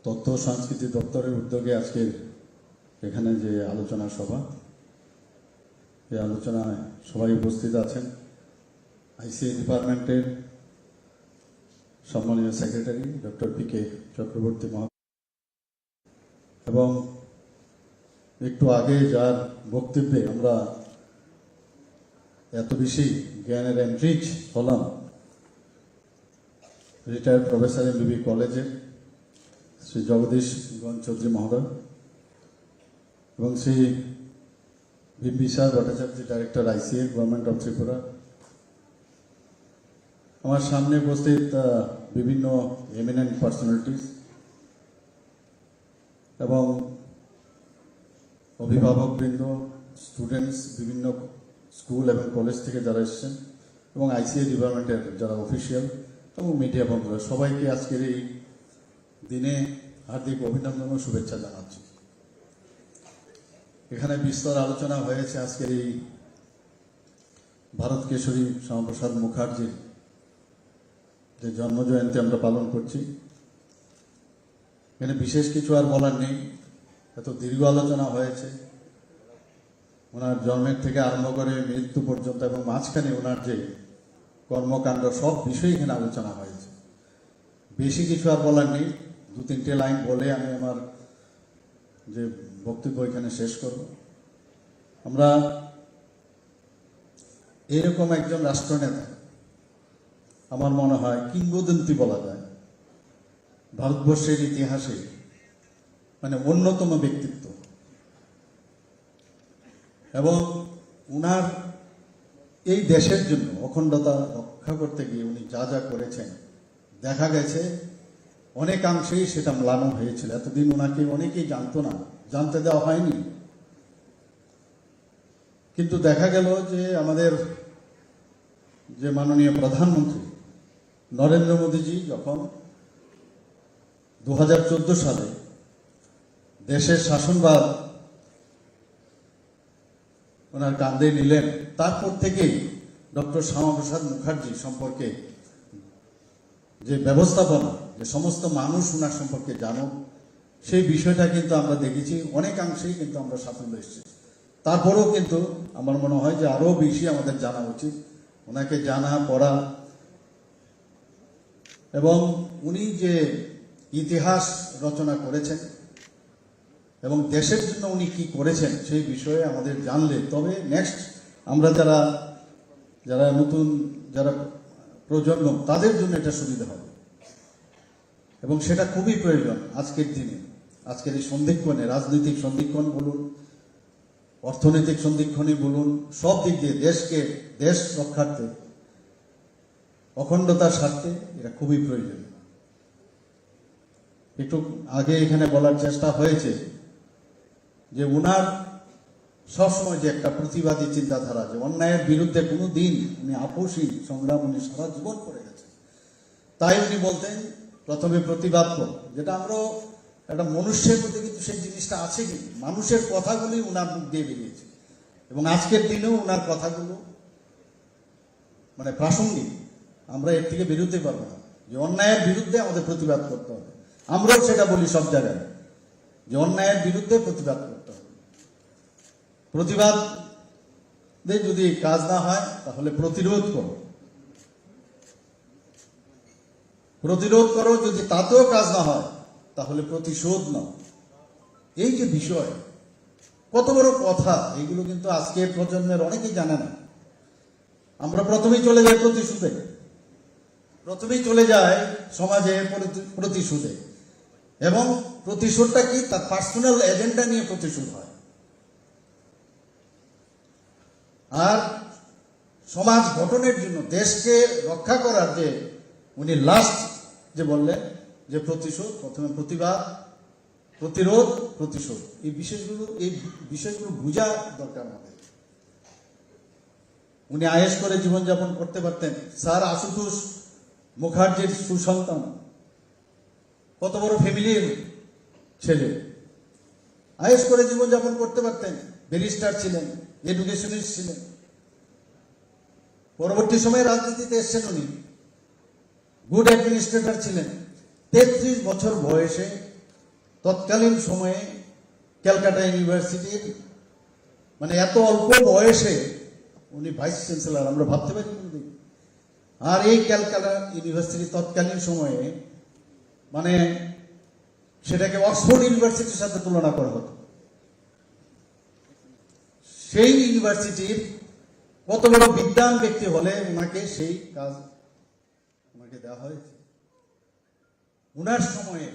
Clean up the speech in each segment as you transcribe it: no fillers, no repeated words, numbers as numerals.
তথ্য ও সংস্কৃতি দপ্তরের উদ্যোগে আজকের এখানে যে আলোচনা সভা, এই আলোচনায় সবাই উপস্থিত আছেন। আইসিএ ডিপার্টমেন্টের সম্মানীয় সেক্রেটারি ডক্টর পি.কে. চক্রবর্তী মহাশয় এবং একটু আগে যার বক্তব্যে আমরা এত বেশি জ্ঞানের এনরিচ হলাম, রিটায়ার্ড প্রফেসর এমবিবি কলেজের শ্রী জগদীশগঞ্জ চৌধুরী মহোদয় এবং Shri Bimbisara Bhattacharya, director আইসিএ, government of Tripura. আমার সামনে উপস্থিত বিভিন্ন এমিনেন্ট পার্সোনালিটিস এবং অভিভাবকবৃন্দ, স্টুডেন্টস, বিভিন্ন স্কুল এবং কলেজ থেকে যারা এসেছেন এবং আইসিএ ডিপার্টমেন্টের যারা অফিসিয়াল এবং মিডিয়া বন্ধুরা, সবাইকে আজকের এই দিনে হার্দিক অভিনন্দন ও শুভেচ্ছা জানাচ্ছি। এখানে বিস্তর আলোচনা হয়েছে আজকের এই ভারত কেশরী শ্যামাপ্রসাদ মুখার্জির যে জন্মজয়ন্তী আমরা পালন করছি। এখানে বিশেষ কিছু আর বলার নেই, এত দীর্ঘ আলোচনা হয়েছে ওনার জন্মের থেকে আরম্ভ করে মৃত্যু পর্যন্ত এবং মাঝখানে ওনার যে কর্মকাণ্ড, সব বিষয়ে এখানে আলোচনা হয়েছে। বেশি কিছু আর বলার নেই, দু তিনটে লাইন বলে আমি আমার যে বক্তব্য এখানে শেষ করব। আমরা এরকম একজন রাষ্ট্রনেতা, আমার মনে হয় কিংবদন্তি বলা যায় ভারতবর্ষের ইতিহাসে, মানে অন্যতম ব্যক্তিত্ব। এবং উনার এই দেশের জন্য অখণ্ডতা রক্ষা করতে গিয়ে উনি যা যা করেছেন, দেখা গেছে অনেকাংশেই সেটা ম্লান হয়েছিল। এতদিন ওনাকে অনেকেই জানতো না, জানতে দেওয়া হয়নি। কিন্তু দেখা গেল যে আমাদের যে মাননীয় প্রধানমন্ত্রী নরেন্দ্র মোদীজি যখন 2014 সালে দেশের শাসনভার ওনার কাঁধে নিলেন, তারপর থেকেই ডক্টর শ্যামাপ্রসাদ মুখার্জি সম্পর্কে যে ব্যবস্থাপনা, যে সমস্ত মানুষ ওনার সম্পর্কে জানুক, সেই বিষয়টা কিন্তু আমরা দেখেছি অনেকাংশেই কিন্তু আমরা সাফল্য এসেছি। তারপরেও কিন্তু আমার মনে হয় যে আরো বেশি আমাদের জানা উচিত, ওনাকে জানা পড়া। এবং উনি যে ইতিহাস রচনা করেছেন এবং দেশের জন্য উনি কি করেছেন সেই বিষয়ে আমাদের জানলে তবে নেক্সট আমরা যারা নতুন যারা প্রজন্ম, তাদের জন্য এটা সুবিধা হবে এবং সেটা খুবই প্রয়োজন আজকের দিনে, আজকের এই সন্ধিক্ষণে, রাজনৈতিক সন্ধিক্ষণ বলুন, অর্থনৈতিক সন্ধিক্ষণই বলুন, সব দিক দিয়ে দেশ রক্ষার্থে, অখণ্ডতার স্বার্থে এটা খুবই প্রয়োজন। একটু আগে এখানে বলার চেষ্টা হয়েছে যে উনার সবসময় যে একটা প্রতিবাদী চিন্তাধারা, যে অন্যায়ের বিরুদ্ধে কোনো দিন উনি আপোষহীন সংগ্রাম উনি সারা জীবন করে গেছেন। তাই উনি বলতেন প্রথমে প্রতিবাদ কর, যেটা আমরা একটা মনুষ্যের মধ্যে কিন্তু সেই জিনিসটা আছে, কিন্তু মানুষের কথাগুলি উনার মুখ দিয়ে বেরিয়েছে এবং আজকের দিনেও উনার কথাগুলো মানে প্রাসঙ্গিক। আমরা এর থেকে বেরোতে পারবো না, যে অন্যায়ের বিরুদ্ধে আমাদের প্রতিবাদ করতে হবে। আমরাও সেটা বলি সব জায়গায়, যে অন্যায়ের বিরুদ্ধে প্রতিবাদ করতে হবে। প্রতিবাদ যদি কাজ না হয় তাহলে প্রতিরোধ করো, যদি তাতেও কাজ না হয় তাহলে প্রতিশোধ নাও। এই যে বিষয়, কত বড় কথা, এইগুলো কিন্তু আজকে প্রজন্মের অনেকেই জানে না। আমরা প্রথমেই চলে যাই প্রতিশোধে, প্রথমেই চলে যায় সমাজে প্রতিশোধে, এবং প্রতিশোধটা কি, তার পার্সোনাল এজেন্ডা নিয়ে প্রতিশোধ হয়। আর সমাজ গঠনের জন্য, দেশকে রক্ষা করার যে উনি লাস্ট যে বললেন যে প্রতিশোধ, প্রথমে প্রতিবাদ, প্রতিরোধ, প্রতিশোধ, এই বিষয়গুলো বোঝা দরকার আমাদের। উনি আয়েশ করে জীবনযাপন করতে পারতেন। স্যার আশুতোষ মুখার্জির সুসন্তান, কত বড় ফ্যামিলির ছেলে, আয়েশ করে জীবনযাপন করতে পারতেন। ব্যারিস্টার ছিলেন, এডুকেশনিস্ট ছিলেন। পরবর্তী সময়ে রাজনীতিতে এসছেন উনি, গুড অ্যাডমিনিস্ট্রেটর ছিলেন। 33 বছর বয়সে তৎকালীন সময়ে ক্যালকাটা ইউনিভার্সিটির মানে এত অল্প বয়সে উনি ভাইস চ্যান্সেলর, আমরা ভাবতে পারি কোনদিন। আর এই ক্যালকাটা ইউনিভার্সিটি তৎকালীন সময়ে মানে সেটাকে অক্সফোর্ড ইউনিভার্সিটির সাথে তুলনা করা হতো। সেই ইউনিভার্সিটির কত বড় বিদ্বান ব্যক্তি হলে ওনাকে সেই কাজ ওনাকে দেওয়া হয়েছে। ওনার সময়ে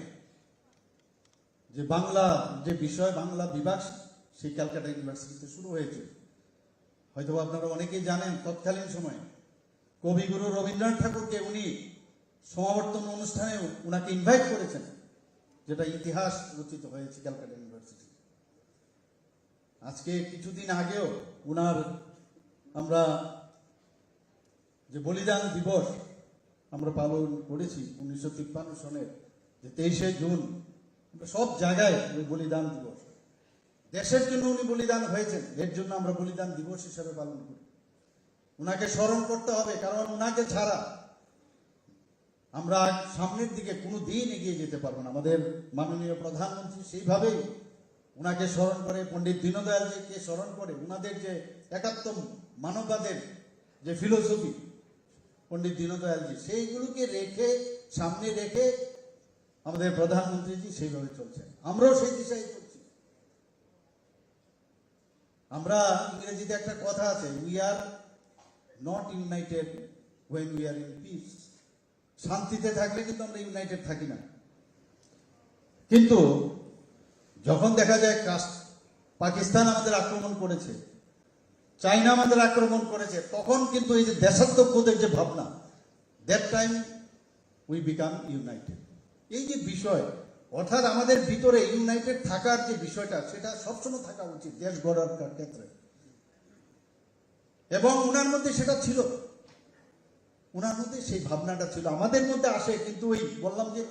যে বাংলা যে বিষয়, বাংলা বিভাগ সেই ক্যালকাটা ইউনিভার্সিটিতে শুরু হয়েছে। হয়তো আপনারা অনেকেই জানেন তৎকালীন সময়ে কবিগুরু রবীন্দ্রনাথ ঠাকুরকে উনি সমাবর্তন অনুষ্ঠানে উনাকে ইনভাইট করেছেন, যেটা ইতিহাস রচিত হয়েছে ক্যালকাটা ইউনিভার্সিটি। আজকে কিছুদিন আগেও উনার আমরা যে বলিদান দিবস আমরা পালন করেছি 1953 সনের যে 23শে জুন, আমরা সব জায়গায় ওই বলিদান দিবস, দেশের জন্য উনি বলিদান হয়েছেন, এর জন্য আমরা বলিদান দিবস হিসাবে পালন করি। উনাকে স্মরণ করতে হবে, কারণ উনাকে ছাড়া আমরা সামনের দিকে কোনো দিন এগিয়ে যেতে পারবো না। আমাদের মাননীয় প্রধানমন্ত্রী সেইভাবেই উনাকে স্মরণ করে, পণ্ডিত দীনদয়ালজিকে স্মরণ করে, উনাদের যে একাত্ম মানববাদের যে ফিলোসফি পণ্ডিত দীনদয়ালজি, সেইগুলোকে রেখে সামনে রেখে আমাদের প্রধানমন্ত্রীজি সেইভাবে চলছেন, আমরাও সেই দিশায় চলছি। আমরা ইংরেজিতে একটা কথা আছে, we are not United when we are in peace। শান্তিতে থাকলে কিন্তু আমরা ইউনাইটেড থাকি না, কিন্তু যখন দেখা যায় পাকিস্তান আমাদের আক্রমণ করেছে, চাইনা আমাদের আক্রমণ করেছে, তখন কিন্তু এই যে দেশাত্মবোধের যে ভাবনা, that time we become United. এই যে বিষয়, অর্থাৎ আমাদের ভিতরে ইউনাইটেড থাকার যে বিষয়টা, সেটা সবসময় থাকা উচিত দেশ গড়ার ক্ষেত্রে। এবং ওনার মধ্যে সেটা ছিল, ওনার মধ্যে সেই ভাবনাটা ছিল, আমাদের মধ্যে আসে কিন্তু ওই বললাম যে।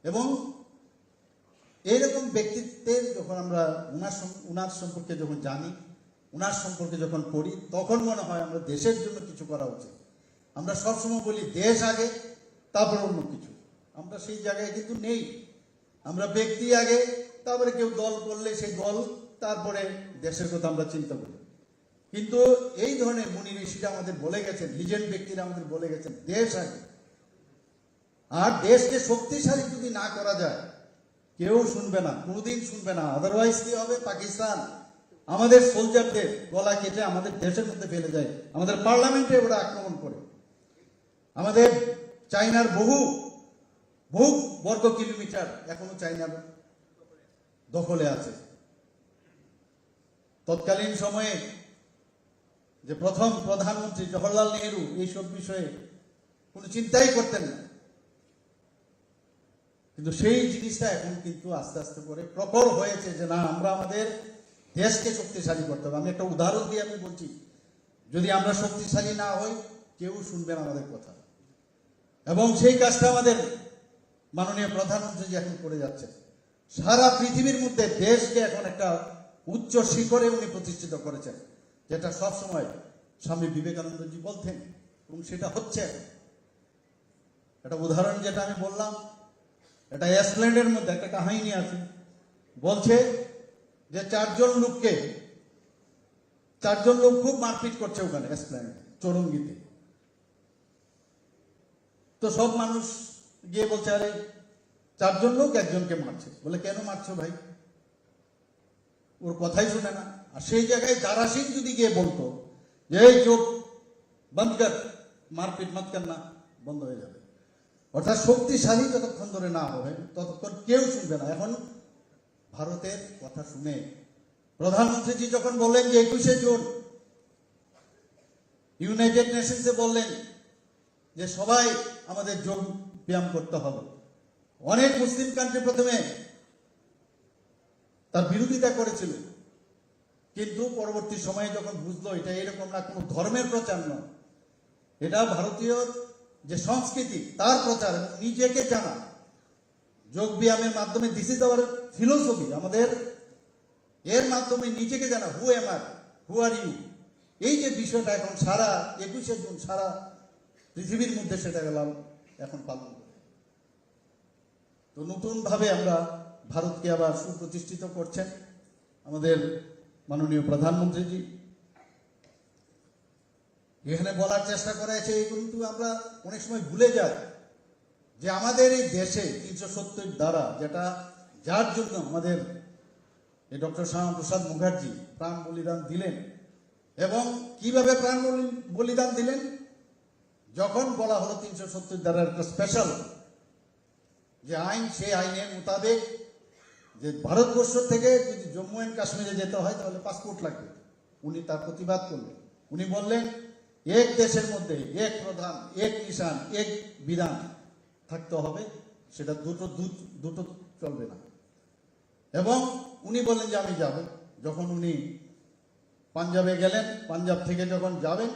এবং এইরকম ব্যক্তিত্বের যখন আমরা ওনার সম্পর্কে যখন জানি, ওনার সম্পর্কে যখন পড়ি, তখন মনে হয় আমরা দেশের জন্য কিছু করা উচিত। আমরা সবসময় বলি দেশ আগে, তারপর অন্য কিছু। আমরা সেই জায়গায় কিন্তু নেই। আমরা ব্যক্তি আগে, তারপরে কেউ দল করলে সেই দল, তারপরে দেশের কথা আমরা চিন্তা করি। কিন্তু এই ধরনের মুনি ঋষিরা আমাদের বলে গেছেন, লিজেন্ড ব্যক্তিরা আমাদের বলে গেছেন দেশ আগে। আর দেশকে শক্তিশালী যদি না করা যায়, কেউ শুনবে না, কোনোদিন শুনবে না। আদারওয়াইজ কি হবে, পাকিস্তান আমাদের সোলজারদের গলা কেটে আমাদের দেশের মধ্যে ফেলে যায়, আমাদের পার্লামেন্টে ওরা আক্রমণ করে, আমাদের চাইনার বহু বহু বর্গ কিলোমিটার এখনো চাইনার দখলে আছে। তৎকালীন সময়ে যে প্রথম প্রধানমন্ত্রী জওহরলাল নেহরু এইসব বিষয়ে কোনো চিন্তাই করতেন না, কিন্তু সেই জিনিসটা এখন কিন্তু আস্তে আস্তে করে প্রখর হয়েছে যে না, আমরা আমাদের দেশকে শক্তিশালী করতে হবে। আমি একটা উদাহরণ দিয়ে আমি বলছি, যদি আমরা শক্তিশালী না হই, কেউ শুনবে না আমাদের কথা। এবং সেই কাজটা আমাদের মাননীয় প্রধানমন্ত্রী এখন করে যাচ্ছে। সারা পৃথিবীর মধ্যে দেশকে এখন একটা উচ্চ শিখরে উনি প্রতিষ্ঠিত করেছেন, যেটা সবসময় স্বামী বিবেকানন্দজি বলতেন, এবং সেটা হচ্ছে। একটা উদাহরণ যেটা আমি বললাম, এটা এসপ্ল্যান্ডের মধ্যে একটা কাহিনী আছে, বলছে যে চারজন লোক খুব মারপিট করছে ওখানে এসপ্ল্যান্ডে, চৌরঙ্গিতে। তো সব মানুষ গিয়ে বলছে, আরে চারজন লোক একজনকে মারছে। বলে কেন মারছো ভাই? ওর কথাই শুনে না। আর সেই জায়গায় দারা সিং যদি গিয়ে বলতো যে এই চোখ বন্ধ কর, মারপিট মত কর না, বন্ধ হয়ে যাবে। অর্থাৎ শক্তিশালী যতক্ষণ ধরে না হবে ততক্ষণ কেউ শুনবে না। এখন ভারতের কথা শুনে প্রধানমন্ত্রীজি যখন বললেন যে 21শে জুন ইউনাইটেড নেশনসে বললেন যে সবাই আমাদের যোগ ব্যায়াম করতে হবে, অনেক মুসলিম কান্ট্রি প্রথমে তার বিরোধিতা করেছিল, কিন্তু পরবর্তী সময়ে যখন বুঝলো এটা এরকম না, কোনো ধর্মের প্রচার নয়, এটা ভারতীয় যে সংস্কৃতি তার প্রচার, নিজেকে জানা, যোগ ব্যায়ামের মাধ্যমে দিস ইজ আওয়ার ফিলোসফি, আমাদের এর মাধ্যমে নিজেকে জানা, who am I, who are you. এই যে বিষয়টা এখন সারা 21শে জুন সারা পৃথিবীর মধ্যে সেটা গেলাম এখন পালন করে। তো নতুন ভাবে আমরা ভারতকে আবার সুপ্রতিষ্ঠিত করছেন আমাদের মাননীয় প্রধানমন্ত্রীজি। এখানে বলার চেষ্টা করেছে, কিন্তু আমরা অনেক সময় ভুলে যাই যে আমাদের এই দেশে 370 ধারা, যেটা যার জন্য আমাদের এই ডক্টর শ্যামাপ্রসাদ মুখার্জি প্রাণ বলিদান দিলেন। এবং কিভাবে প্রাণ বলিদান দিলেন? যখন বলা হলো 370 ধারার একটা স্পেশাল যে আইন, সেই আইনের মোতাবেক যে ভারতবর্ষ থেকে যদি জম্মু অ্যান্ড কাশ্মীরে যেতে হয় তাহলে পাসপোর্ট লাগবে। উনি তার প্রতিবাদ করলেন। উনি বললেন এক দেশের মধ্যে এক প্রধান, এক নিশান, এক বিধান থাকতে হবে, সেটা দুটো চলবে না। এবং উনি বললেন যে আমি যাব। যখন উনি পাঞ্জাবে গেলেন, পাঞ্জাব থেকে যখন যাবেন,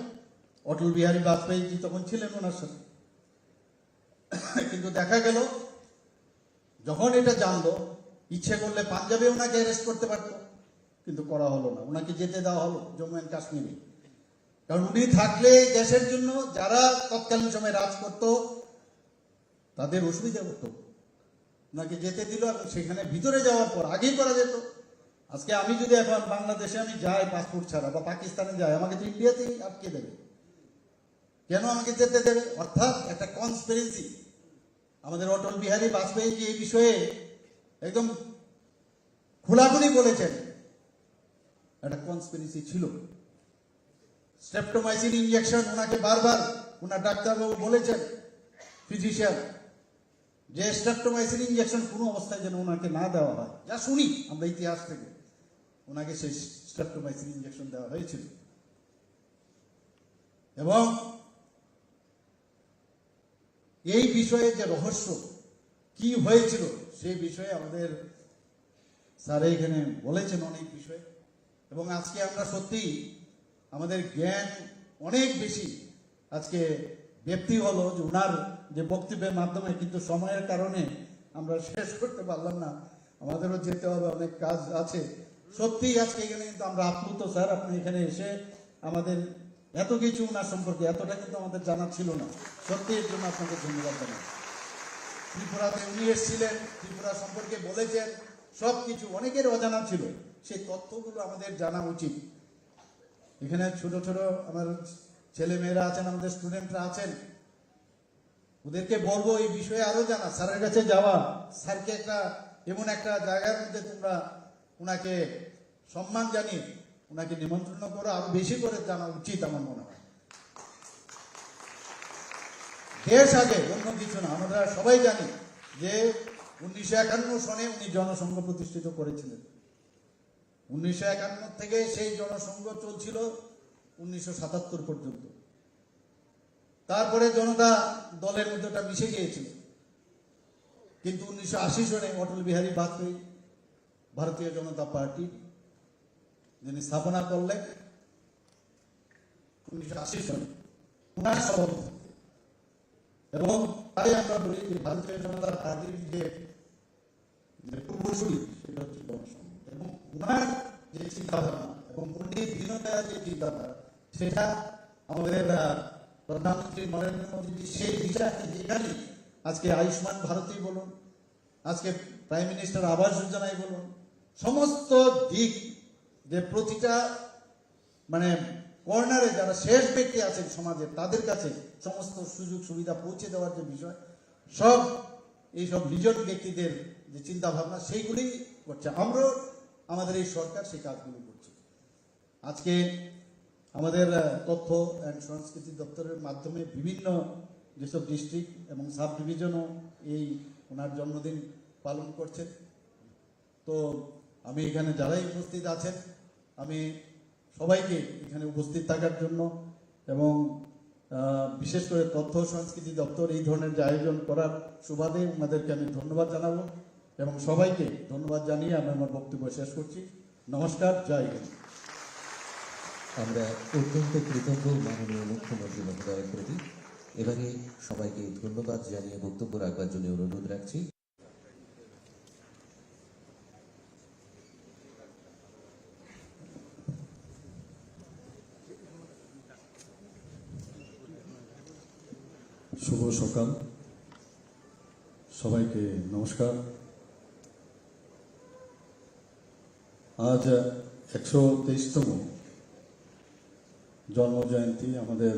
অটল বিহারী বাজপেয়ীজি তখন ছিলেন ওনার সাথে। কিন্তু দেখা গেল যখন এটা জানলো, ইচ্ছে করলে পাঞ্জাবে ওনাকে অ্যারেস্ট করতে পারতো, কিন্তু করা হলো না। ওনাকে যেতে দেওয়া হলো জম্মু অ্যান্ড কাশ্মীরে। কারণ উনি থাকলে দেশের জন্য যারা তৎকালীন সময় রাজ করত তাদের অসুবিধা হতো। ওনাকে যেতে দিল, এবং সেখানে ভিতরে যাওয়ার পর আগেই করা যেত। আজকে আমি যদি এখন বাংলাদেশে আমি যাই পাসপোর্ট ছাড়া, বা পাকিস্তানে যাই, আমাকে তো ইন্ডিয়াতেই আটকে দেবে। কেন আমাকে যেতে দেবে? অর্থাৎ একটা কনস্পিরেসি। আমাদের অটল বিহারী বাজপেয়ী এই বিষয়ে একদম খোলাখুলি বলেছেন, একটা কনস্পিরেসি ছিল। স্ট্রেপ্টোমাইসিন ইনজেকশন ওনাকে বারবার ওনার ডাক্তারবাবু বলেছেন, ফিজিশিয়ান, যে স্ট্রেপ্টোমাইসিন ইনজেকশন কোনো অবস্থায় যেন ওনাকে না দেওয়া হয়। যা শুনি আমরা ইতিহাস থেকে, ওনাকে সেই স্ট্রেপ্টোমাইসিন ইনজেকশন দেওয়া হয়েছিল। এবং এই বিষয়ে যে রহস্য কি হয়েছিল সেই বিষয়ে আমাদের স্যার এখানে বলেছেন অনেক বিষয়। এবং আজকে আমরা সত্যি আমাদের জ্ঞান অনেক বেশি আজকে ব্যক্তি হলো যে ওনার যে বক্তব্যের মাধ্যমে, কিন্তু সময়ের কারণে আমরা শেষ করতে পারলাম না। আমাদেরও যেতে হবে, অনেক কাজ আছে। সত্যি আজকে এখানে কিন্তু আমরা আপ্লুত স্যার, আপনি এখানে এসে আমাদের এত কিছু ওনার সম্পর্কে, এতটা কিন্তু আমাদের জানা ছিল না। সত্যি এর জন্য আপনাকে ধন্যবাদ জানাই। ত্রিপুরাতে উনি এসেছিলেন, ত্রিপুরা সম্পর্কে বলেছেন, সব কিছু অনেকের অজানা ছিল, সেই তথ্যগুলো আমাদের জানা উচিত। এখানে ছোট ছোট আমার ছেলে মেয়েরা আছেন, আমাদের স্টুডেন্টরা আছেন, ওদেরকে বলবো এই বিষয়ে আরো জানা, স্যারের কাছে যাওয়া, স্যারকে একটা এমন একটা জায়গার মধ্যে তোমরা ওনাকে সম্মান জানিয়ে ওনাকে নিমন্ত্রণ করো, আরো বেশি করে জানা উচিত আমার মনে হয়। দেশ আগে, অন্য কিছু না। আমরা সবাই জানি যে 1951 সনে উনি জনসংঘ প্রতিষ্ঠিত করেছিলেন। 1951 থেকে সেই জনসংঘ চলছিল 1977 পর্যন্ত। তারপরে জনতা দলের মধ্যে ওটা মিশে গিয়েছিল। কিন্তু 1980 সনে অটল বিহারী বাজপেয়ী ভারতীয় জনতা পার্টি যিনি স্থাপনা করলেন 1980 সনে, ওনার সভাপতি। এবং তাই আমরা বলি যে ভারতীয় জনতা পার্টির যে পূর্বসূরি সেটা হচ্ছে জনসংঘ। এবং ওনার যে চিন্তাধারা এবং পণ্ডিত দীনদয়াল যে চিন্তাধারা, সেটা আমাদের প্রধানমন্ত্রী নরেন্দ্র মোদী সেই বিষয়টি, যেখানে আজকে আয়ুষ্মান ভারতই বলুন, আজকে প্রাইম মিনিস্টার আবাস যোজনায় বলুন, সমস্ত দিক, যে প্রতিটা মানে কর্নারে যারা শেষ ব্যক্তি আছেন সমাজে, তাদের কাছে সমস্ত সুযোগ সুবিধা পৌঁছে দেওয়ার যে বিষয়, সব এইসব নিজন ব্যক্তিদের যে চিন্তা ভাবনা, সেইগুলি করছে। আমরা আমাদের এই সরকার সেই কাজগুলো করছে। আজকে আমাদের তথ্য অ্যান্ড সংস্কৃতি দপ্তরের মাধ্যমে বিভিন্ন যেসব ডিস্ট্রিক্ট এবং সাব ডিভিশনও এই ওনার জন্মদিন পালন করছেন। তো আমি এখানে যারাই উপস্থিত আছেন, আমি সবাইকে এখানে উপস্থিত থাকার জন্য এবং বিশেষ করে তথ্য সংস্কৃতি দপ্তর এই ধরনের যে আয়োজন করার সুবাদে ওনাদেরকে আমি ধন্যবাদ জানাবো, এবং সবাইকে ধন্যবাদ জানিয়ে আমি আমার বক্তব্য শেষ করছি। নমস্কার, জয় হিন্দ। আমরা অত্যন্ত কৃতজ্ঞ মাননীয় মুখ্যমন্ত্রী মহোদয়ের প্রতি। এবারে সবাইকে ধন্যবাদ জানিয়ে বক্তব্য রাখবার জন্য অনুরোধ রাখছি। শুভ সকাল, সবাইকে নমস্কার। আজ 123তম জন্মজয়ন্তী আমাদের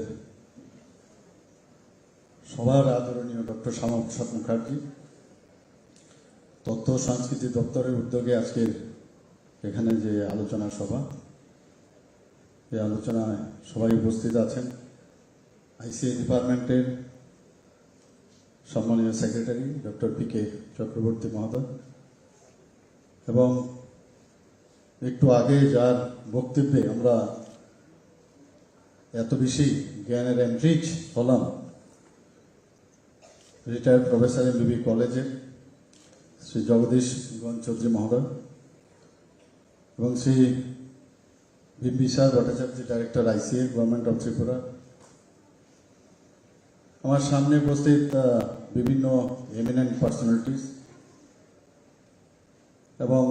সবার আদরণীয় ডক্টর শ্যামাপ্রসাদ মুখার্জি। তথ্য ও সংস্কৃতি দপ্তরের উদ্যোগে আজকের এখানে যে আলোচনা সভা, এই আলোচনায় সবাই উপস্থিত আছেন। আইসিএ ডিপার্টমেন্টের সম্মানীয় সেক্রেটারি ডক্টর পি.কে. চক্রবর্তী মহোদয় এবং একটু আগে যার বক্তব্যে আমরা এত বেশি জ্ঞানের এনরিচ হলাম, রিটায়ার্ড প্রফেসর এমবিবি কলেজের শ্রী জগদীশ গণ চৌধুরী মহোদয় এবং Shri Bimbisara Bhattacharya, director আইসিএ, government of Tripura. আমার সামনে উপস্থিত বিভিন্ন এমিনেন্ট পার্সোনালিটিস এবং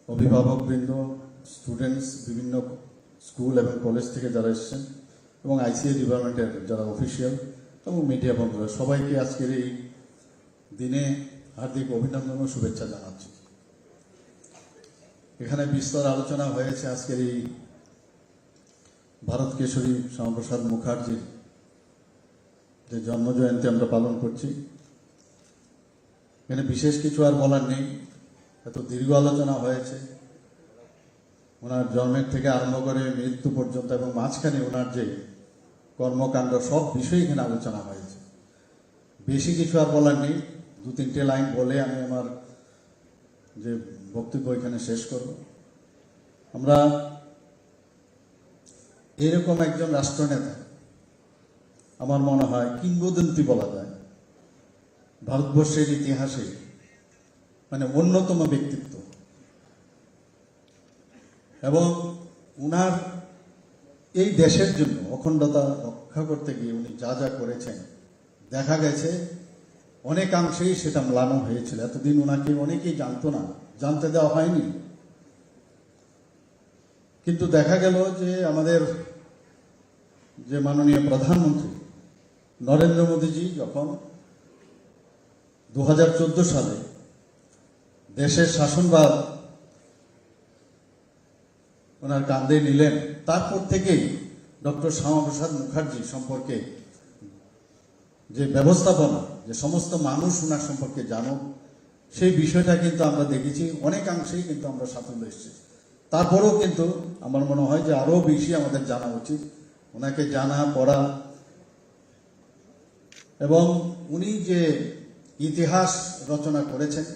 অভিভাবকবৃন্দ, স্টুডেন্টস, বিভিন্ন স্কুল এবং কলেজ থেকে যারা এসেছেন এবং আইসিএ ডিপার্টমেন্টের যারা অফিসিয়াল এবং মিডিয়া বন্ধুরা, সবাইকে আজকের এই দিনে হার্দিক অভিনন্দন ও শুভেচ্ছা জানাচ্ছি। এখানে বিস্তর আলোচনা হয়েছে আজকের এই ভারত কেশরী শ্যামাপ্রসাদ মুখার্জির যে জন্মজয়ন্তী আমরা পালন করছি। এখানে বিশেষ কিছু আর বলার নেই, এত দীর্ঘ আলোচনা হয়েছে ওনার জন্মের থেকে আরম্ভ করে মৃত্যু পর্যন্ত এবং মাঝখানে ওনার যে কর্মকাণ্ড, সব বিষয়ে এখানে আলোচনা হয়েছে। বেশি কিছু আর বলার নেই, 2-3টে লাইন বলে আমি আমার যে বক্তব্য এখানে শেষ করব। আমরা এরকম একজন রাষ্ট্রনেতা, আমার মনে হয় কিংবদন্তি বলা যায় ভারতবর্ষের ইতিহাসে, মানে অন্যতম ব্যক্তিত্ব। এবং উনার এই দেশের জন্য অখণ্ডতা রক্ষা করতে গিয়ে উনি যা যা করেছেন, দেখা গেছে অনেকাংশেই সেটা ম্লান হয়েছিল। এতদিন ওনাকে অনেকেই জানতো না, জানতে দেওয়া হয়নি। কিন্তু দেখা গেল যে আমাদের যে মাননীয় প্রধানমন্ত্রী নরেন্দ্র মোদীজি যখন 2014 সালে দেশের শাসনভার ওনার কাঁধে নিলেন, তারপর থেকেই ডক্টর শ্যামাপ্রসাদ মুখার্জি সম্পর্কে যে ব্যবস্থাপনা, যে সমস্ত মানুষ ওনার সম্পর্কে জানুক, সেই বিষয়টা কিন্তু আমরা দেখেছি অনেকাংশেই কিন্তু আমরা সাফল্য এসেছি। তারপরেও কিন্তু আমার মনে হয় যে আরো বেশি আমাদের জানা উচিত, ওনাকে জানা, পড়া। এবং উনি যে ইতিহাস রচনা করেছেন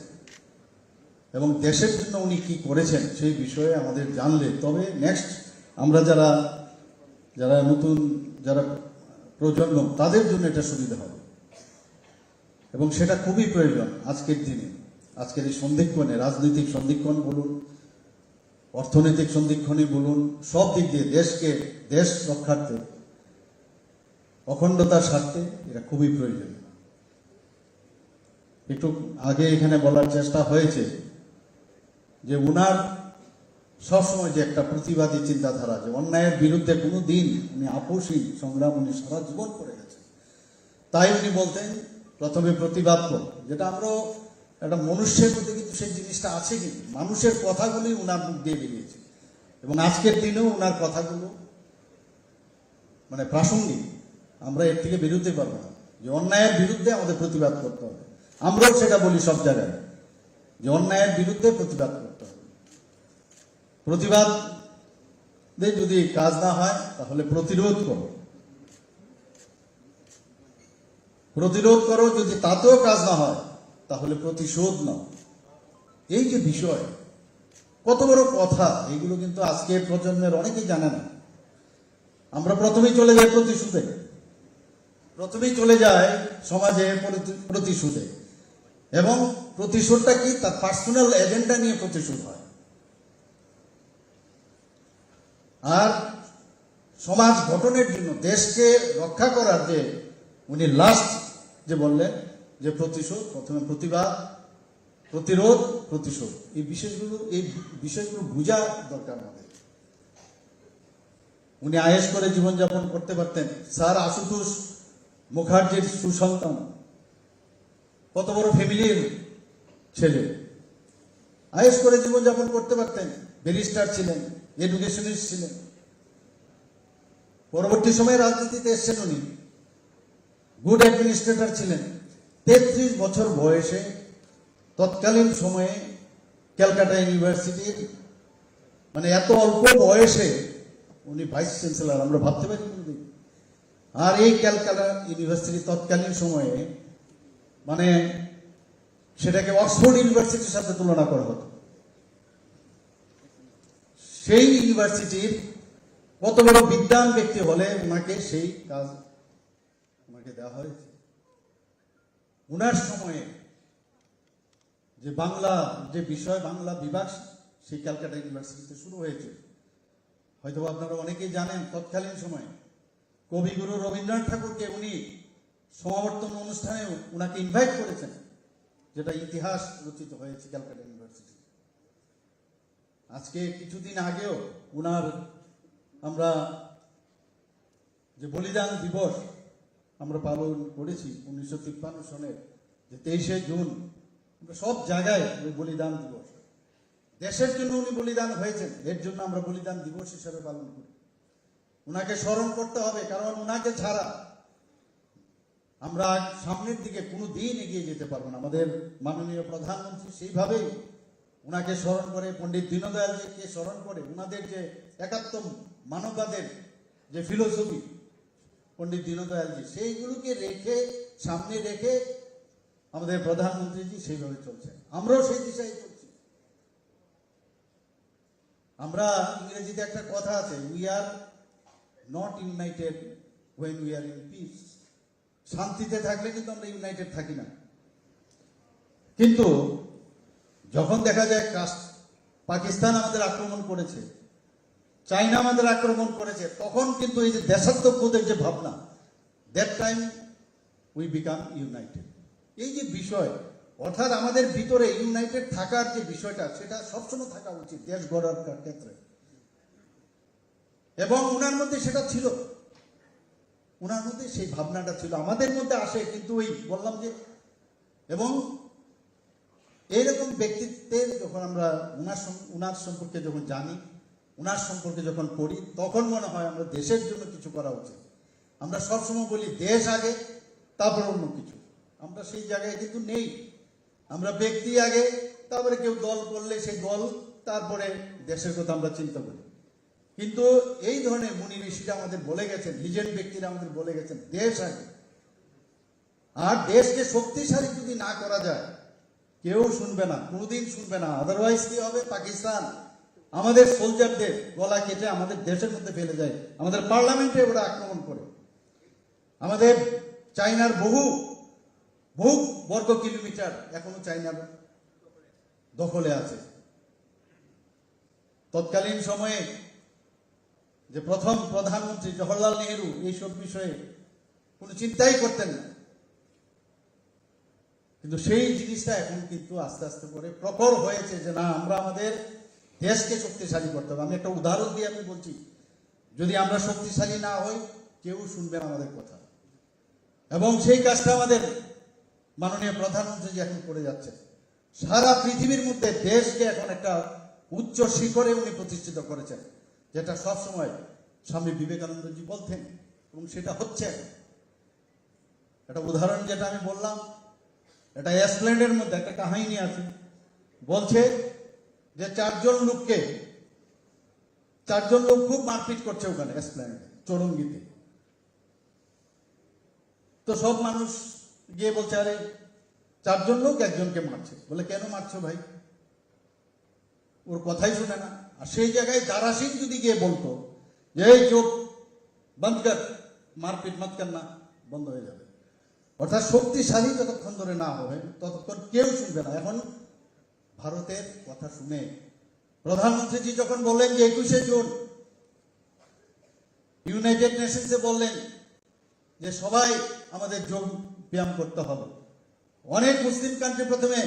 এবং দেশের জন্য উনি কি করেছেন সেই বিষয়ে আমাদের জানলে তবে নেক্সট আমরা যারা নতুন যারা প্রজন্ম, তাদের জন্য এটা সুবিধা হবে এবং সেটা খুবই প্রয়োজন আজকের দিনে, আজকের এই সন্ধিক্ষণে, রাজনৈতিক সন্ধিক্ষণ বলুন, অর্থনৈতিক সন্ধিক্ষণই বলুন, সব দিক দিয়ে দেশ রক্ষার্থে, অখণ্ডতার স্বার্থে এটা খুবই প্রয়োজন। একটু আগে এখানে বলার চেষ্টা হয়েছে যে উনার সবসময় যে একটা প্রতিবাদী চিন্তাধারা, যে অন্যায়ের বিরুদ্ধে কোনো দিন উনি আপোষহীন সংগ্রাম উনি সারা জীবন করে গেছেন। তাই উনি বলতেন প্রথমে প্রতিবাদ করো, যেটা আমরা একটা মনুষ্যের মধ্যে কিন্তু সেই জিনিসটা আছে, কিন্তু মানুষের কথাগুলি উনার মুখ দিয়ে বেরিয়েছে এবং আজকের দিনেও উনার কথাগুলো মানে প্রাসঙ্গিক। আমরা এর থেকে বেরোতে পারবো না, যে অন্যায়ের বিরুদ্ধে আমাদের প্রতিবাদ করতে হবে। আমরাও সেটা বলি সব জায়গায়, যে অন্যায়ের বিরুদ্ধে প্রতিবাদ করতে হবে। প্রতিবাদ যদি কাজ না হয় তাহলে প্রতিরোধ করো, প্রতিরোধ করো, যদি তাতেও কাজ না হয় তাহলে প্রতিশোধ নাও। এই যে বিষয়, কত বড় কথা, এগুলো কিন্তু আজকের প্রজন্মের অনেকেই জানে না। আমরা প্রথমেই চলে যাই প্রতিশোধে, প্রথমেই চলে যায় সমাজে প্রতিশোধে, এবং প্রতিশোধটা কি, তার পার্সোনাল এজেন্ডা নিয়ে প্রতিশোধ হয়। আর সমাজ গঠনের জন্য, দেশকে রক্ষা করার যে উনি লাস্ট যে বললেন যে প্রতিশোধ, প্রথমে প্রতিবাদ, প্রতিরোধ, প্রতিশোধ, এই বিষয়গুলো বোঝা দরকার আমাদের। উনি আয়েশ করে জীবনযাপন করতে পারতেন। স্যার আশুতোষ মুখার্জির সুসন্তান, কত বড় ফ্যামিলির ছেলে, আয়েশ করে জীবনযাপন করতে পারতেন। ব্যারিস্টার ছিলেন, এডুকেশনিস্ট ছিলেন। পরবর্তী সময়ে রাজনীতিতে এসছেন উনি, গুড অ্যাডমিনিস্ট্রেটর ছিলেন। 33 বছর বয়সে তৎকালীন সময়ে ক্যালকাটা ইউনিভার্সিটির মানে এত অল্প বয়সে উনি ভাইস চ্যান্সেলর, আমরা ভাবতে পারি কোনদিন। আর এই ক্যালকাটা ইউনিভার্সিটি তৎকালীন সময়ে মানে সেটাকে অক্সফোর্ড ইউনিভার্সিটির সাথে তুলনা করা হতো। সেই ইউনিভার্সিটির কত বড় বিদ্বান ব্যক্তি হলে ওনাকে সেই কাজ ওনাকে দেওয়া হয়েছে। ওনার সময়ে যে বাংলা যে বিষয়, বাংলা বিভাগ সেই ক্যালকাটা ইউনিভার্সিটিতে শুরু হয়েছে। হয়তো আপনারা অনেকেই জানেন, তৎকালীন সময়ে কবিগুরু রবীন্দ্রনাথ ঠাকুরকে উনি সমাবর্তন অনুষ্ঠানে ওনাকে ইনভাইট করেছেন, যেটা ইতিহাস রচিত হয়েছে ক্যালকাটা ইউনিভার্সিটি। আজকে কিছুদিন আগেও উনার আমরা যে বলিদান দিবস আমরা পালন করেছি 1953 সনের যে 23শে জুন, আমরা সব জায়গায় ওই বলিদান দিবস, দেশের জন্য উনি বলিদান হয়েছেন, এর জন্য আমরা বলিদান দিবস হিসাবে পালন করি। উনাকে স্মরণ করতে হবে, কারণ উনাকে ছাড়া আমরা সামনের দিকে কোনো দিন এগিয়ে যেতে পারবো না। আমাদের মাননীয় প্রধানমন্ত্রী সেইভাবেই উনাকে স্মরণ করে, পণ্ডিত দীনদয়ালজিকে স্মরণ করে, উনাদের যে একাত্ম মানববাদের যে ফিলোসফি পণ্ডিত দীনদয়ালজি, সেইগুলোকে রেখে সামনে রেখে আমাদের প্রধানমন্ত্রীজি সেইভাবে চলছে, আমরাও সেই দিশায় চলছি। আমরা ইংরেজিতে একটা কথা আছে, we are not United when we are in peace. শান্তিতে থাকলে কিন্তু আমরা ইউনাইটেড থাকি না, কিন্তু যখন দেখা যায় পাকিস্তান আমাদের আক্রমণ করেছে, চাইনা আমাদের আক্রমণ করেছে, তখন কিন্তু এই যে দেশাত্মবোধের যে ভাবনা, that time we become United. এই যে বিষয়, অর্থাৎ আমাদের ভিতরে ইউনাইটেড থাকার যে বিষয়টা, সেটা সবসময় থাকা উচিত দেশ গড়ার ক্ষেত্রে। এবং উনার মধ্যে সেটা ছিল, উনার মধ্যে সেই ভাবনাটা ছিল, আমাদের মধ্যে আসে, কিন্তু ওই বললাম যে, এবং এইরকম ব্যক্তিত্বের যখন আমরা উনার সম্পর্কে যখন জানি, উনার সম্পর্কে যখন পড়ি, তখন মনে হয় আমরা দেশের জন্য কিছু করা উচিত। আমরা সবসময় বলি দেশ আগে, তারপর অন্য কিছু। আমরা সেই জায়গায় কিন্তু নেই। আমরা ব্যক্তি আগে, তারপরে কেউ দল করলে সেই দল, তারপরে দেশের কথা আমরা চিন্তা করি। কিন্তু এই ধরনের মুনি ঋষিরা আমাদের বলে গেছেন, লিজেন্ড ব্যক্তিরা আমাদের বলে গেছেন দেশ আগে। আর দেশকে শক্তিশালী যদি না করা যায়, কেউ শুনবে না, কোনোদিন শুনবে না। আদারওয়াইজ কি হবে, পাকিস্তান আমাদের সোলজারদের গলা কেটে আমাদের দেশের মধ্যে ফেলে যায়, আমাদের পার্লামেন্টে ওরা আক্রমণ করে, আমাদের চাইনার বহু বর্গ কিলোমিটার এখনো চাইনার দখলে আছে। তৎকালীন সময়ে যে প্রথম প্রধানমন্ত্রী জওহরলাল নেহেরু এইসব বিষয়ে কোনো চিন্তাই করতেন না, কিন্তু সেই জিনিসটা এখন কিন্তু আস্তে আস্তে করে প্রখর হয়েছে যে না, আমরা আমাদের দেশকে শক্তিশালী করতে হবে। আমি একটা উদাহরণ দিয়ে আমি বলছি, যদি আমরা শক্তিশালী না হই, কেউ শুনবে না আমাদের কথা। এবং সেই কাজটা আমাদের মাননীয় প্রধানমন্ত্রী যে এখন করে যাচ্ছে, সারা পৃথিবীর মধ্যে দেশকে এখন একটা উচ্চ শিখরে উনি প্রতিষ্ঠিত করেছেন, যেটা সবসময় স্বামী বিবেকানন্দজি বলতেন, এবং সেটা হচ্ছে। একটা উদাহরণ যেটা আমি বললাম, এটা এসপ্ল্যান্ডের মধ্যে একটা কাহিনী আছে, বলছে যে চারজন লোক খুব মারপিট করছে ওখানে এসপ্ল্যান্ডে, চৌরঙ্গিতে। তো সব মানুষ গিয়ে বলছে, আরে চারজন লোক একজনকে মারছে। বলে, কেন মারছো ভাই? ওর কথাই শুনে না। আর সেই জায়গায় দারাসিং যদি গিয়ে বলতো যে এই চোখ বন্ধ কর, মারপিট মত কর না, বন্ধ হয়ে যাবে। অর্থাৎ শক্তিশালী যতক্ষণ ধরে না হবে ততক্ষণ কেউ শুনবে না। এখন ভারতের কথা শুনে প্রধানমন্ত্রীজি যখন বললেন যে 21শে জুন ইউনাইটেড নেশনসে বললেন যে সবাই আমাদের যোগ ব্যায়াম করতে হবে, অনেক মুসলিম কান্ট্রি প্রথমে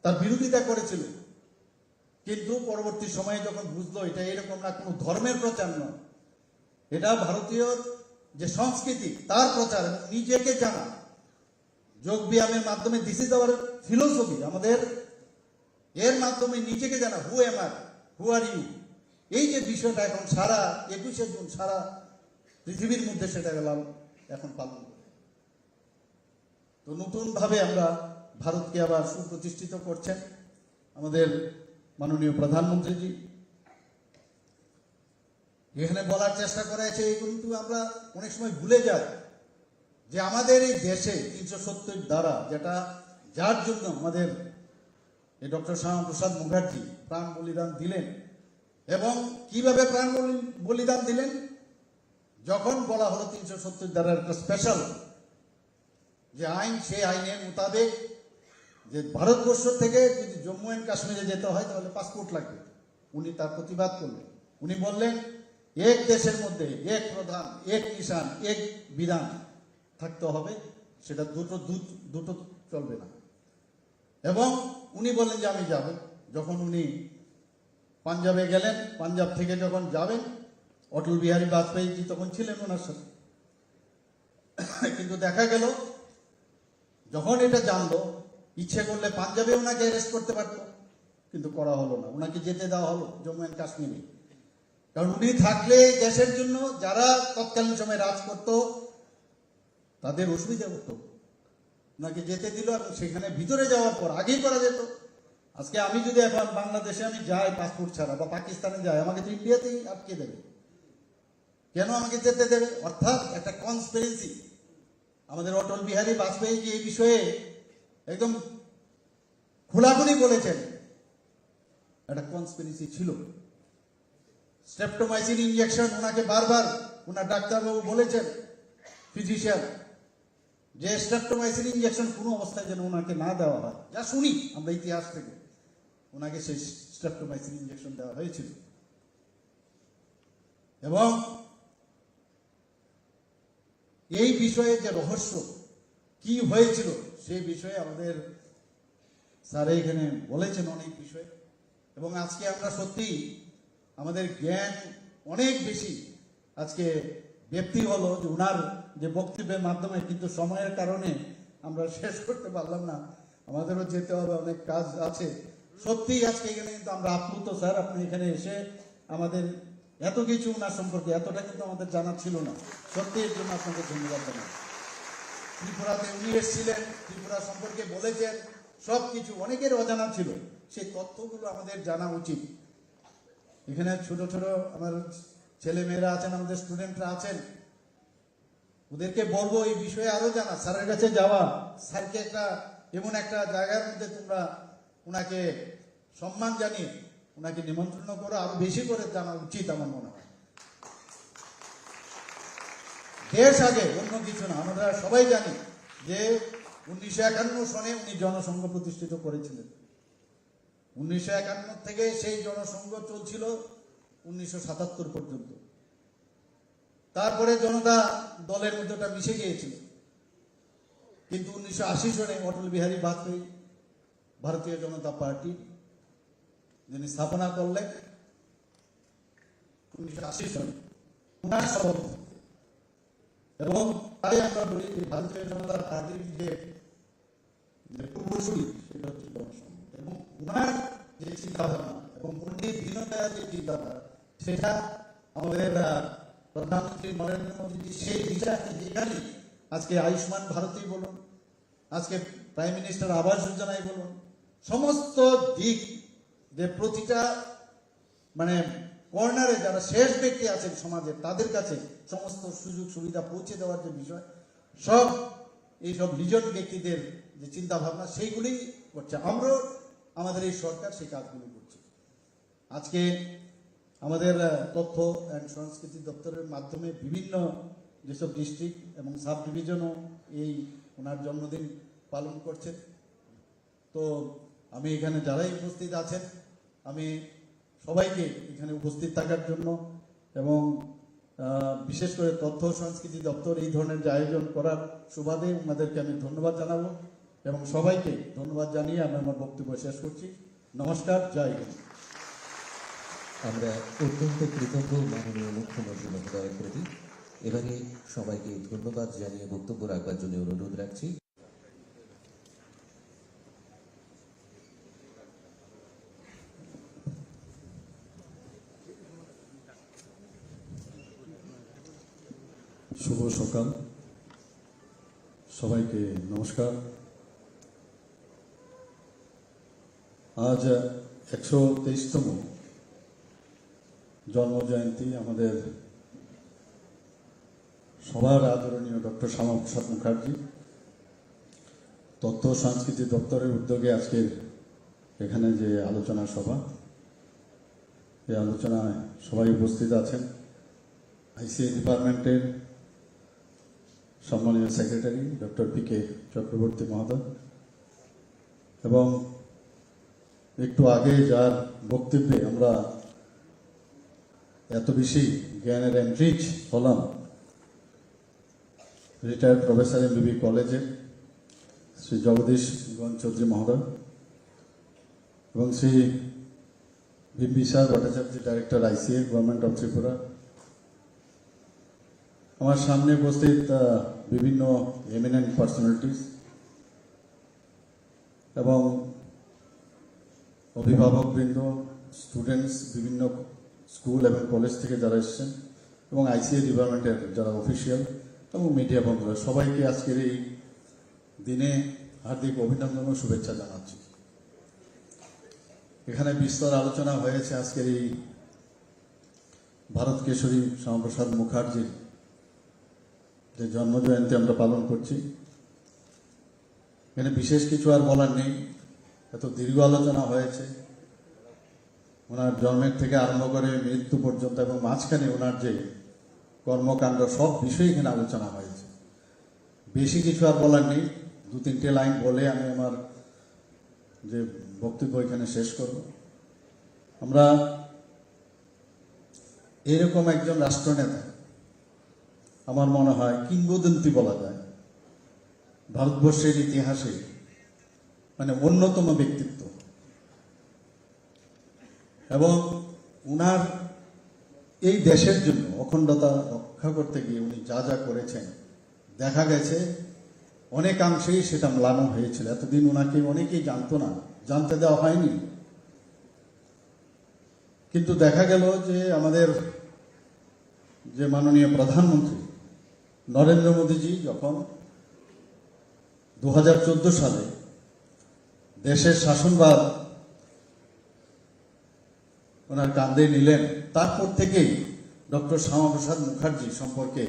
তার বিরোধিতা করেছিল, কিন্তু পরবর্তী সময়ে যখন বুঝলো এটা এরকম না, কোনো ধর্মের প্রচার নয়, এটা ভারতীয় যে সংস্কৃতি তার প্রচার, নিজেকে জানা, যোগ ব্যায়ামের মাধ্যমে দিস ইজ আওয়ার ফিলোসফি, আমাদের এর মাধ্যমে নিজেকে জানা, who M R, who are you, এই যে বিষয়টা এখন সারা 21শে জুন সারা পৃথিবীর মধ্যে সেটা গেলাম এখন পালন করে। তো নতুনভাবে আমরা ভারতকে আবার সুপ্রতিষ্ঠিত করছেন আমাদের মাননীয় প্রধানমন্ত্রীজি। এখানে বলার চেষ্টা করা হয়েছে, কিন্তু আমরা অনেক সময় ভুলে যাই যে আমাদের এই দেশে 370 ধারা, যেটা যার জন্য আমাদের এই ডক্টর শ্যামাপ্রসাদ মুখার্জি প্রাণ বলিদান দিলেন, এবং কিভাবে প্রাণ বলিদান দিলেন, যখন বলা হলো 370 ধারার একটা স্পেশাল যে আইন, সেই আইনের মোতাবেক যে ভারতবর্ষ থেকে যদি জম্মু অ্যান্ড কাশ্মীরে যেতে হয় তাহলে পাসপোর্ট লাগবে। উনি তার প্রতিবাদ করলেন। উনি বললেন এক দেশের মধ্যে এক প্রধান, এক নিশান, এক বিধান থাকতে হবে, সেটা দুটো চলবে না। এবং উনি বললেন যে আমি যাব। যখন উনি পাঞ্জাবে গেলেন, পাঞ্জাব থেকে যখন যাবেন, অটল বিহারী বাজপেয়ীজি তখন ছিলেন ওনার সাথে। কিন্তু দেখা গেল যখন এটা জানলো, ইচ্ছে করলে পাঞ্জাবে ওনাকে অ্যারেস্ট করতে পারত, কিন্তু করা হলো না। ওনাকে যেতে দেওয়া হলো জম্মু অ্যান্ড কাশ্মীরে। কারণ উনি থাকলে দেশের জন্য যারা তৎকালীন সময় রাজ করত তাদের অসুবিধা হতো, ওনাকে যেতে দিল। এবং সেখানে ভিতরে যাওয়ার পর আগেই করা যেত। আজকে আমি যদি এখন বাংলাদেশে আমি যাই পাসপোর্ট ছাড়া, বা পাকিস্তানে যাই, আমাকে তো ইন্ডিয়াতেই আটকে দেবে। কেন আমাকে যেতে দেবে? অর্থাৎ একটা কনস্পিরেসি। আমাদের অটল বিহারী বাজপেয়ী যে এই বিষয়ে একদম খোলাখুলি বলেছেন, একটা কনস্পিরেসি ছিল। স্ট্রেপ্টোমাইসিন ইনজেকশন ওনাকে বারবার ওনার ডাক্তারবাবু বলেছেন, ফিজিশিয়ান, যে স্ট্রেপ্টোমাইসিন ইনজেকশন কোনো অবস্থায় যেন ওনাকে না দেওয়া হয়। যা শুনি আমরা ইতিহাস থেকে, ওনাকে সেই স্ট্রেপ্টোমাইসিন ইনজেকশন দেওয়া হয়েছিল। এবং এই বিষয়ে যে রহস্য কি হয়েছিল সেই বিষয়ে আমাদের স্যার এখানে বলেছেন অনেক বিষয়। এবং আজকে আমরা সত্যি আমাদের জ্ঞান অনেক বেশি আজকে ব্যক্তি হলো যে উনার যে বক্তব্যের মাধ্যমে, কিন্তু সময়ের কারণে আমরা শেষ করতে পারলাম না। আমাদেরও যেতে হবে, অনেক কাজ আছে। সত্যি আজকে এখানে কিন্তু আমরা আপ্লুত স্যার, আপনি এখানে এসে আমাদের এত কিছু উনার সম্পর্কে, এতটা কিন্তু আমাদের জানা ছিল না। সত্যি এর জন্য আপনাকে ধন্যবাদ জানাই। ত্রিপুরাতে উনি এসেছিলেন, ত্রিপুরা সম্পর্কে বলেছেন, সব কিছু অনেকের অজানা ছিল, সেই তথ্যগুলো আমাদের জানা উচিত। এখানে ছোট ছোট আমার ছেলে মেয়েরা আছেন, আমাদের স্টুডেন্টরা আছেন, ওদেরকে বলবো এই বিষয়ে আরো জানা, স্যারের কাছে যাওয়া, স্যারকে একটা এমন একটা জায়গার মধ্যে তোমরা ওনাকে সম্মান জানিয়ে ওনাকে নিমন্ত্রণ করো, আরো বেশি করে জানা উচিত আমার মনে হয়। দেশ আগে, অন্য কিছু না। আমরা সবাই জানি যে 1951 সনে উনি জনসংঘ প্রতিষ্ঠিত করেছিলেন। 1951 থেকে সেই জনসংঘ চলছিল 1977 পর্যন্ত। তারপরে জনতা দলের মধ্যে ওটা মিশে গিয়েছিল। কিন্তু 1980 সনে অটল বিহারী বাজপেয়ী ভারতীয় জনতা পার্টি যিনি স্থাপনা করলেন 1980 সনে, উনার সভাপতি। এবং তাই আমরা বলি যে ভারতীয় জনতা পার্টির যে পূর্বসূরি সেটা হচ্ছে জনসংঘ। এবং উনার যে চিন্তাভাবনা এবং পণ্ডিত দীনদয়াল যে চিন্তাধারা, সেটা আমাদের প্রধানমন্ত্রী নরেন্দ্র মোদী সেই দিশাকে, যেখানে আজকে আয়ুষ্মান ভারতই বলুন, আজকে প্রাইম মিনিস্টার আবাস যোজনাই বলুন, সমস্ত দিক যে প্রতিটা মানে কর্নারে যারা শেষ ব্যক্তি আছেন সমাজের, তাদের কাছে সমস্ত সুযোগ সুবিধা পৌঁছে দেওয়ার যে বিষয়, সব এইসব নিজন ব্যক্তিদের যে চিন্তা ভাবনা, সেইগুলি করছে। আমরাও আমাদের এই সরকার সেই কাজগুলো করছে। আজকে আমাদের তথ্য অ্যান্ড সংস্কৃতি দপ্তরের মাধ্যমে বিভিন্ন যেসব ডিস্ট্রিক্ট এবং সাব ডিভিশনও এই ওনার জন্মদিন পালন করছেন। তো আমি এখানে যারাই উপস্থিত আছেন, আমি সবাইকে এখানে উপস্থিত থাকার জন্য এবং বিশেষ করে তথ্য সংস্কৃতি দপ্তর এই ধরনের যে আয়োজন করার সুবাদে ওনাদেরকে আমি ধন্যবাদ জানাবো এবং সবাইকে ধন্যবাদ জানিয়ে আমি আমার বক্তব্য শেষ করছি। নমস্কার, জয় হিন্দ। আমরা অত্যন্ত কৃতজ্ঞ মাননীয় মুখ্যমন্ত্রী মহোদয়ের প্রতি। এবারে সবাইকে ধন্যবাদ জানিয়ে বক্তব্য রাখবার জন্য অনুরোধ রাখছি। শুভ সকাল, সবাইকে নমস্কার। আজ 123তম জন্মজয়ন্তী আমাদের সবার আদরণীয় ডক্টর শ্যামাপ্রসাদ মুখার্জি। তথ্য ও সংস্কৃতি দপ্তরের উদ্যোগে আজকের এখানে যে আলোচনা সভা, এই আলোচনায় সবাই উপস্থিত আছেন। আইসিএ ডিপার্টমেন্টের সম্মানীয় সেক্রেটারি ডক্টর পি.কে. চক্রবর্তী মহোদয় এবং একটু আগে যার বক্তব্যে আমরা এত বেশি জ্ঞানের এনরিচ হলাম, রিটায়ার্ড প্রফেসর এমবিবি কলেজের শ্রী জগদীশ গণ চৌধুরী মহোদয় এবং Shri Bimbisara Bhattacharya, director আইসিএ, government of Tripura. আমার সামনে উপস্থিত বিভিন্ন এমিনেন্ট পার্সোনালিটিস এবং অভিভাবকবৃন্দ, স্টুডেন্টস, বিভিন্ন স্কুল এবং কলেজ থেকে যারা এসেছেন এবং আইসিএ ডিপার্টমেন্টের যারা অফিসিয়াল এবং মিডিয়া বন্ধুরা, সবাইকে আজকের এই দিনে হার্দিক অভিনন্দন ও শুভেচ্ছা জানাচ্ছি। এখানে বিস্তর আলোচনা হয়েছে আজকের এই ভারত কেশরী শ্যামাপ্রসাদ মুখার্জির যে জন্মজয়ন্তী আমরা পালন করছি। এখানে বিশেষ কিছু আর বলার নেই, এত দীর্ঘ আলোচনা হয়েছে ওনার জন্মের থেকে আরম্ভ করে মৃত্যু পর্যন্ত এবং মাঝখানে ওনার যে কর্মকাণ্ড, সব বিষয় এখানে আলোচনা হয়েছে। বেশি কিছু আর বলার নেই, 2-3টে লাইন বলে আমি আমার যে বক্তব্য এখানে শেষ করব। আমরা এরকম একজন রাষ্ট্রনেতা, আমার মনে হয় কিংবদন্তি বলা যায় ভারতবর্ষের ইতিহাসে, মানে অন্যতম ব্যক্তিত্ব। এবং উনার এই দেশের জন্য অখণ্ডতা রক্ষা করতে গিয়ে উনি যা যা করেছেন, দেখা গেছে অনেকাংশেই সেটা ম্লান হয়েছিল। এতদিন ওনাকে অনেকেই জানতো না, জানতে দেওয়া হয়নি। কিন্তু দেখা গেল যে আমাদের যে মাননীয় প্রধানমন্ত্রী নরেন্দ্র মোদীজি যখন 2014 সালে দেশের শাসনভার ওনার কাঁধে নিলেন, তারপর থেকেই ডক্টর শ্যামাপ্রসাদ মুখার্জি সম্পর্কে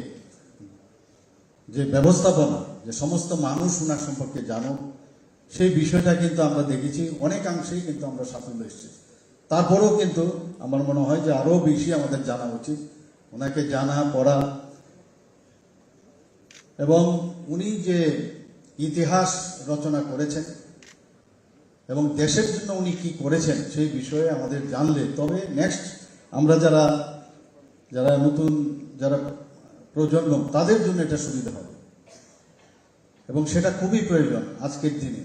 যে ব্যবস্থাপনা, যে সমস্ত মানুষ ওনার সম্পর্কে জানুক, সেই বিষয়টা কিন্তু আমরা দেখেছি অনেকাংশেই কিন্তু আমরা সাফল্য এসেছি। তারপরেও কিন্তু আমার মনে হয় যে আরো বেশি আমাদের জানা উচিত, ওনাকে জানা, পড়া। এবং উনি যে ইতিহাস রচনা করেছেন এবং দেশের জন্য উনি কি করেছেন সেই বিষয়ে আমাদের জানলে তবে নেক্সট আমরা যারা নতুন যারা প্রজন্ম, তাদের জন্য এটা সুবিধা হবে এবং সেটা খুবই প্রয়োজন আজকের দিনে,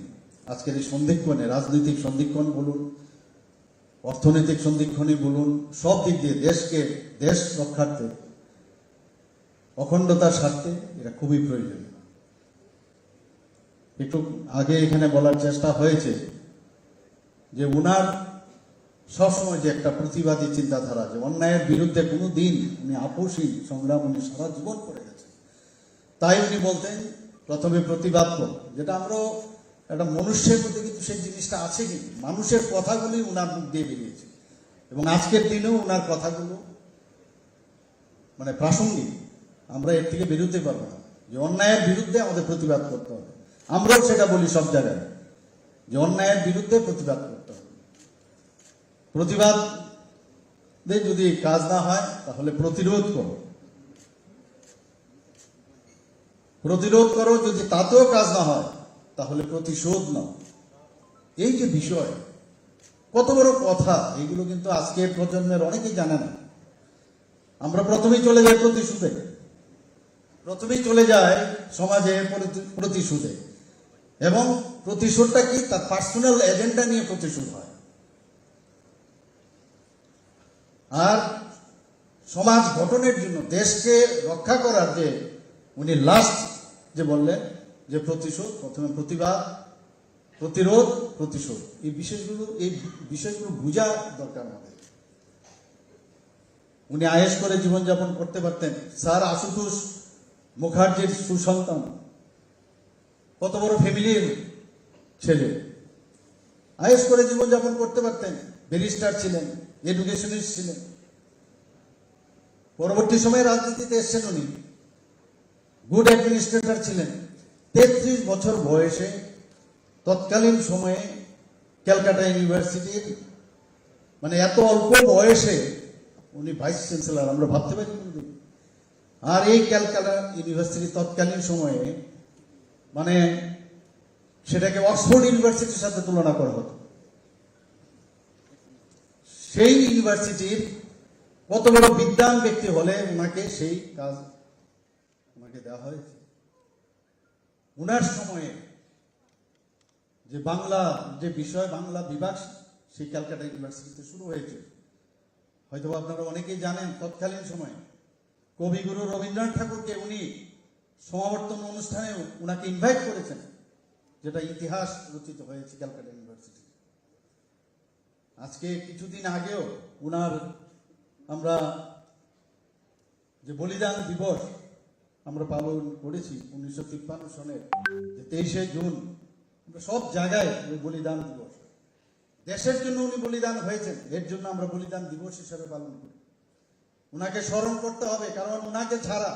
আজকের এই সন্ধিক্ষণে, রাজনৈতিক সন্ধিক্ষণ বলুন, অর্থনৈতিক সন্ধিক্ষণই বলুন, সব দিক দিয়ে দেশ রক্ষার্থে, অখণ্ডতার স্বার্থে এটা খুবই প্রয়োজন। একটু আগে এখানে বলার চেষ্টা হয়েছে যে উনার সবসময় যে একটা প্রতিবাদী চিন্তাধারা, যে অন্যায়ের বিরুদ্ধে কোনো দিন উনি আপোষহীন সংগ্রাম উনি সারা জীবন করে গেছেন। তাই উনি বলতেন প্রথমে প্রতিবাদ কর, যেটা আমরা একটা মনুষ্যের মধ্যে কিন্তু সেই জিনিসটা আছে, কিন্তু মানুষের কথাগুলি উনার মুখ দিয়ে বেরিয়েছে এবং আজকের দিনেও উনার কথাগুলো মানে প্রাসঙ্গিক। আমরা এর থেকে বেরোতে পারবো না, যে অন্যায়ের বিরুদ্ধে আমাদের প্রতিবাদ করতে হবে। আমরাও সেটা বলি সব জায়গায়, যে অন্যায়ের বিরুদ্ধে প্রতিবাদ করতে হবে। প্রতিবাদ যদি কাজ না হয় তাহলে প্রতিরোধ করো, প্রতিরোধ করো, যদি তাতেও কাজ না হয় তাহলে প্রতিশোধ নাও। এই যে বিষয়, কত বড় কথা, এইগুলো কিন্তু আজকের প্রজন্মের অনেকেই জানে না। আমরা প্রথমেই চলে যাই প্রতিশোধে, প্রথমেই চলে যায় সমাজে প্রতিশোধে, এবং প্রতিশোধটা কি, তার পার্সোনাল এজেন্ডা নিয়ে প্রতিশোধ হয়। আর সমাজ গঠনের জন্য, দেশকে রক্ষা করার যে উনি লাস্ট যে বললেন যে প্রতিশোধ, প্রথমে প্রতিবাদ, প্রতিরোধ, প্রতিশোধ, এই বিষয়গুলো বোঝা দরকার আমাদের। উনি আয়েশ করে জীবনযাপন করতে পারতেন। স্যার আশুতোষ মুখার্জির সুসন্তান, কত বড় ফ্যামিলির ছেলে, আয়েশ করে জীবনযাপন করতে পারতেন, ব্যারিস্টার ছিলেন, এডুকেশনিস্ট ছিলেন। পরবর্তী সময়ে রাজনীতিতে এসছেন উনি, গুড অ্যাডমিনিস্ট্রেটর ছিলেন। 33 বছর বয়সে তৎকালীন সময়ে ক্যালকাটা ইউনিভার্সিটির, মানে এত অল্প বয়সে উনি ভাইস চ্যান্সেলর, আমরা ভাবতে পারি কোনদিন। আর এই ক্যালকাটা ইউনিভার্সিটি তৎকালীন সময়ে মানে সেটাকে অক্সফোর্ড ইউনিভার্সিটির সাথে তুলনা করা হতো। সেই ইউনিভার্সিটির কত বড় বিদ্বান ব্যক্তি হলে ওনাকে সেই কাজ ওনাকে দেওয়া হয়েছে। ওনার সময়ে যে বাংলা যে বিষয়, বাংলা বিভাগ সেই ক্যালকাটা ইউনিভার্সিটিতে শুরু হয়েছে। হয়তো আপনারা অনেকেই জানেন, তৎকালীন সময়ে কবিগুরু রবীন্দ্রনাথ ঠাকুরকে উনি সমাবর্তন অনুষ্ঠানে উনাকে ইনভাইট করেছেন, যেটা ইতিহাস রচিত হয়েছে ক্যালকাটা ইউনিভার্সিটি। আজকে কিছুদিন আগেও উনার আমরা যে বলিদান দিবস আমরা পালন করেছি 1953 সনের 23শে জুন, আমরা সব জায়গায় ওই বলিদান দিবস, দেশের জন্য উনি বলিদান হয়েছেন, এর জন্য আমরা বলিদান দিবস হিসাবে পালন করি। উনাকে স্মরণ করতে হবে, কারণ উনাকে ছাড়া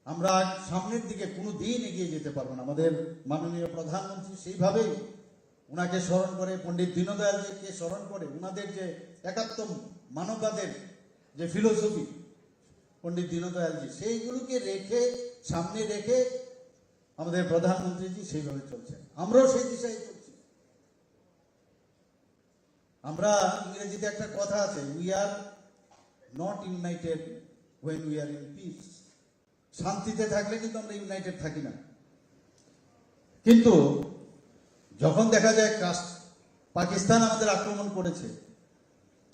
আমরা সামনের দিকে কোনো দিন এগিয়ে যেতে পারবো না। আমাদের মাননীয় প্রধানমন্ত্রী সেইভাবেই উনাকে স্মরণ করে, পণ্ডিত দীনদয়ালকে স্মরণ করে, উনাদের যে একাত্ম মানববাদের যে ফিলোসফি পণ্ডিত দীনদয়ালজি, সেইগুলোকে রেখে সামনে রেখে আমাদের প্রধানমন্ত্রীজি সেইভাবে চলছেন, আমরাও সেই দিশায় চলছি। আমরা ইংরেজিতে একটা কথা আছে, we are not United when we are in peace. শান্তিতে থাকলে কিন্তু আমরা ইউনাইটেড থাকি না। কিন্তু যখন দেখা যায় পাকিস্তান আমাদের আক্রমণ করেছে,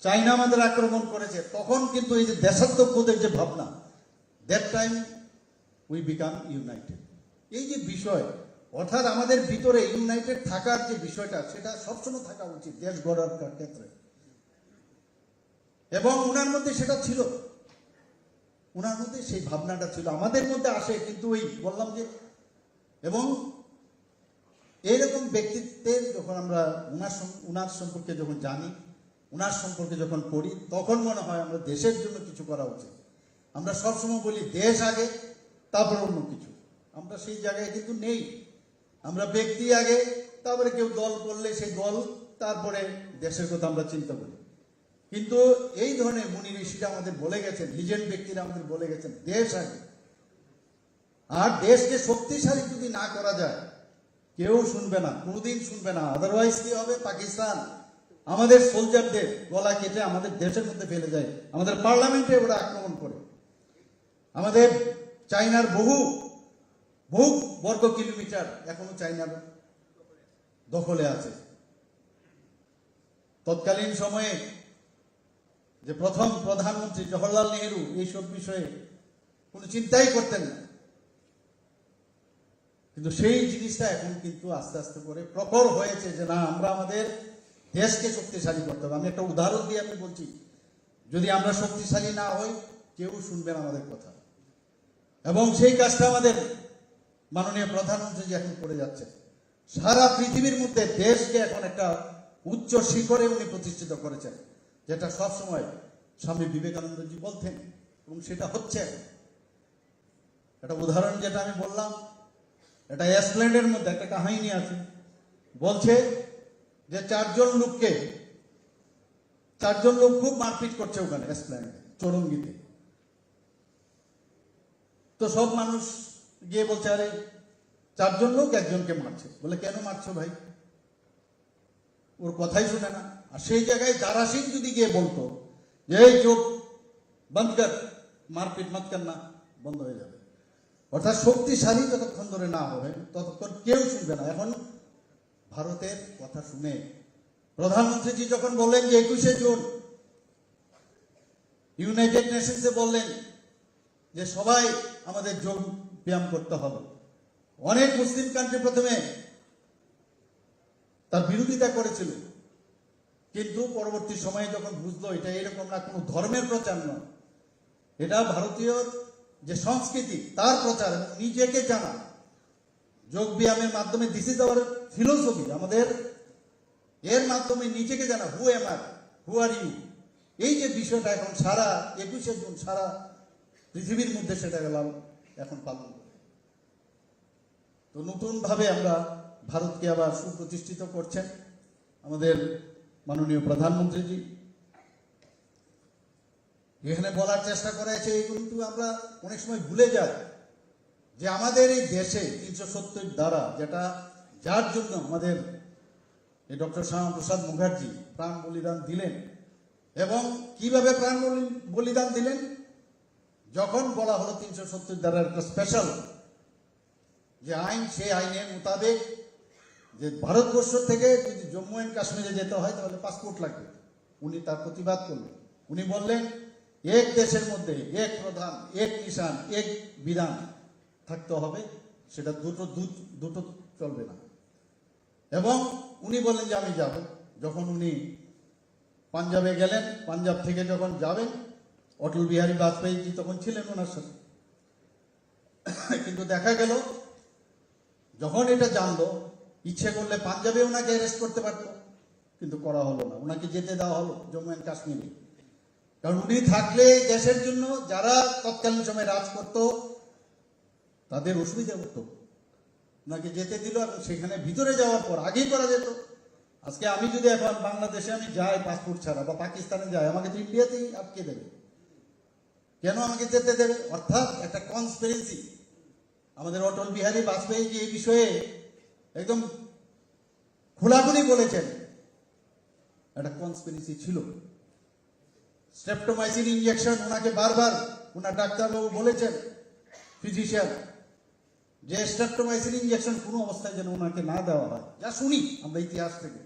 চাইনা আমাদের আক্রমণ করেছে, তখন কিন্তু এই যে দেশাত্মবোধের যে ভাবনা, that time we become United. এই যে বিষয়, অর্থাৎ আমাদের ভিতরে ইউনাইটেড থাকার যে বিষয়টা, সেটা সবসময় থাকা উচিত দেশ গড়ার ক্ষেত্রে। এবং উনার মধ্যে সেটা ছিল, উনার মধ্যে সেই ভাবনাটা ছিল, আমাদের মধ্যে আসে কিন্তু ওই বললাম যে, এবং এইরকম ব্যক্তিত্বের যখন আমরা উনার সম্পর্কে যখন জানি, উনার সম্পর্কে যখন পড়ি, তখন মনে হয় আমরা দেশের জন্য কিছু করা উচিত। আমরা সবসময় বলি দেশ আগে, তারপর অন্য কিছু। আমরা সেই জায়গায় কিন্তু নেই। আমরা ব্যক্তি আগে, তারপরে কেউ দল করলে সেই দল, তারপরে দেশের কথা আমরা চিন্তা করি। কিন্তু এই ধরনের মুনি ঋষিরা আমাদের বলে গেছেন, লিজেন্ড ব্যক্তিরা আমাদের বলে গেছেন দেশ আগে। আর দেশকে শক্তিশালী যদি না করা যায়, কেউ শুনবে না, কোনোদিন শুনবে না। আদারওয়াইজ কি হবে, পাকিস্তান আমাদের সোলজারদের গলা কেটে আমাদের দেশের মধ্যে ফেলে যায়, আমাদের পার্লামেন্টে ওরা আক্রমণ করে, আমাদের চাইনার বহু বর্গ কিলোমিটার এখনো চাইনার দখলে আছে। তৎকালীন সময়ে যে প্রথম প্রধানমন্ত্রী জওহরলাল নেহেরু এইসব বিষয়ে কোনো চিন্তাই করতেন না, কিন্তু সেই জিনিসটা এখন কিন্তু আস্তে আস্তে করে প্রখর হয়েছে যে না, আমরা আমাদের দেশকে শক্তিশালী করতে হবে। আমি একটা উদাহরণ দিয়ে আমি বলছি, যদি আমরা শক্তিশালী না হই, কেউ শুনবে না আমাদের কথা। এবং সেই কাজটা আমাদের মাননীয় প্রধানমন্ত্রী যে এখন করে যাচ্ছে, সারা পৃথিবীর মধ্যে দেশকে এখন একটা উচ্চ শিখরে উনি প্রতিষ্ঠিত করেছেন, যেটা সবসময় স্বামী বিবেকানন্দজি বলতেন, এবং সেটা হচ্ছে। একটা উদাহরণ যেটা আমি বললাম, এটা এসপ্ল্যান্ডের মধ্যে একটা কাহিনী আছে, বলছে যে চারজন লোক খুব মারপিট করছে ওখানে এসপ্ল্যান্ডে, চৌরঙ্গিতে। তো সব মানুষ গিয়ে বলছে, আরে চারজন লোক একজনকে মারছে। বলে, কেন মারছো ভাই? ওর কথাই শুনে না। আর সেই জায়গায় দারা সিং যদি গিয়ে বলতো যে এই চোখ বন্ধ কর, মারপিট মত কর না, বন্ধ হয়ে যাবে। অর্থাৎ শক্তিশালী যতক্ষণ ধরে না হবে ততক্ষণ কেউ শুনবে না। এখন ভারতের কথা শুনে প্রধানমন্ত্রীজি যখন বললেন যে 21শে জুন ইউনাইটেড নেশনসে বললেন যে সবাই আমাদের যোগ ব্যায়াম করতে হবে, অনেক মুসলিম কান্ট্রি প্রথমে তার বিরোধিতা করেছিল, কিন্তু পরবর্তী সময়ে যখন বুঝলো এটা এরকম না, কোনো ধর্মের প্রচার নয়, এটা ভারতীয় যে সংস্কৃতি তার প্রচার এবং নিজেকে জানা, যোগ ব্যায়ামের মাধ্যমে দিস ইজ আওয়ার ফিলোসফি, আমাদের এর মাধ্যমে নিজেকে জানা, who M R, who are you, এই যে বিষয়টা এখন সারা 21শে জুন সারা পৃথিবীর মধ্যে সেটা গেলাম এখন পালন করে। তো নতুনভাবে আমরা ভারতকে আবার সুপ্রতিষ্ঠিত করছেন আমাদের মাননীয় প্রধানমন্ত্রীজি। এখানে বলার চেষ্টা করেছে, এই কিন্তু আমরা অনেক সময় ভুলে যাই যে আমাদের এই দেশে 370 ধারা, যেটা যার জন্য আমাদের এই ডক্টর শ্যামাপ্রসাদ মুখার্জি প্রাণ বলিদান দিলেন। এবং কিভাবে প্রাণ বলিদান দিলেন? যখন বলা হলো 370 ধারার একটা স্পেশাল যে আইন, সেই আইনের মোতাবেক যে ভারতবর্ষ থেকে যদি জম্মু অ্যান্ড কাশ্মীরে যেতে হয় তাহলে পাসপোর্ট লাগবে, উনি তার প্রতিবাদ করলেন। উনি বললেন এক দেশের মধ্যে এক প্রধান, এক নিশান, এক বিধান থাকতে হবে, সেটা দুটো চলবে না। এবং উনি বললেন যে আমি যাব। যখন উনি পাঞ্জাবে গেলেন, পাঞ্জাব থেকে যখন যাবেন, অটল বিহারী বাজপেয়ীজি তখন ছিলেন ওনার সাথে। কিন্তু দেখা গেল যখন এটা জানলো, ইচ্ছে করলে পাঞ্জাবে ওনাকে অ্যারেস্ট করতে পারতো, কিন্তু করা হলো না, ওনাকে যেতে দেওয়া হলো জম্মু অ্যান্ড কাশ্মীরে। কারণ উনি থাকলে দেশের জন্য যারা তৎকালীন সময় রাজ করত তাদের অসুবিধা হতো, ওনাকে যেতে দিল। এবং সেখানে ভিতরে যাওয়ার পর আগেই করা যেত। আজকে আমি যদি এখন বাংলাদেশে আমি যাই পাসপোর্ট ছাড়া, বা পাকিস্তানে যাই, আমাকে তো ইন্ডিয়াতেই আটকে দেবে। কেন আমাকে যেতে দেবে? অর্থাৎ একটা কনস্পিরেসি। আমাদের অটল বিহারী বাজপেয়ী যে এই বিষয়ে একদম খোলাখুলি বলেছেন, একটা কনস্পিরেসি ছিল। স্ট্রেপ্টোমাইসিন ইনজেকশন ওনাকে বারবার ওনার ডাক্তারবাবু বলেছেন, ফিজিশিয়ান, যে স্ট্রেপ্টোমাইসিন ইনজেকশন কোনো অবস্থায় যেন ওনাকে না দেওয়া হয়। যা শুনি আমরা ইতিহাস থেকে,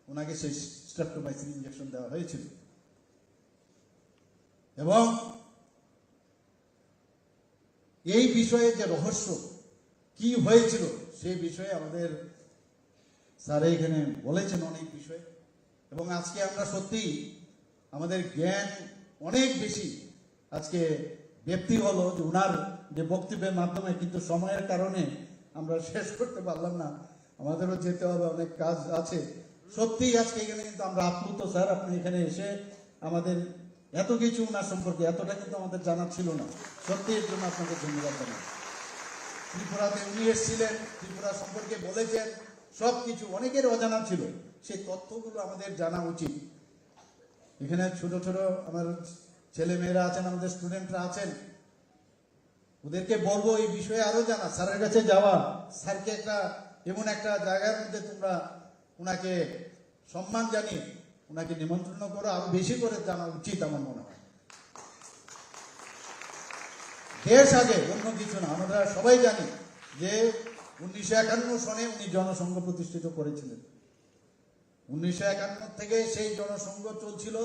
ওনাকে সেই স্ট্রেপ্টোমাইসিন ইনজেকশন দেওয়া হয়েছিল। এবং এই বিষয়ে যে রহস্য কি হয়েছিল সেই বিষয়ে আমাদের স্যার এখানে বলেছেন অনেক বিষয়। এবং আজকে আমরা সত্যি আমাদের জ্ঞান অনেক বেশি আজকে ব্যক্তি হলো যে ওনার যে বক্তব্যের মাধ্যমে, কিন্তু সময়ের কারণে আমরা শেষ করতে পারলাম না, আমাদেরও যেতে হবে, অনেক কাজ আছে। সত্যি আজকে এখানে কিন্তু আমরা আপ্লুত স্যার, আপনি এখানে এসে আমাদের এত কিছু ওনার সম্পর্কে, এতটা কিন্তু আমাদের জানা ছিল না। সত্যি এর জন্য আপনাকে ধন্যবাদ জানাই। ত্রিপুরাতে উনি এসেছিলেন, ত্রিপুরা সম্পর্কে বলেছেন, সব কিছু অনেকের অজানা ছিল, সেই তথ্যগুলো আমাদের জানা উচিত। এখানে ছোট ছোট আমার ছেলে মেয়েরা আছেন, আমাদের স্টুডেন্টরা আছেন, ওদেরকে বলবো এই বিষয়ে আরো জানা, স্যারের কাছে যাওয়া, স্যারকে একটা এমন একটা জায়গার মধ্যে তোমরা ওনাকে সম্মান জানিয়ে ওনাকে নিমন্ত্রণ করো, আরো বেশি করে জানা উচিত আমার মনে হয়। দেশ আগে, অন্য কিছু না। আমরা সবাই জানি যে 1951 সনে উনি জনসংঘ প্রতিষ্ঠিত করেছিলেন। 1951 থেকে সেই জনসংঘ চলছিল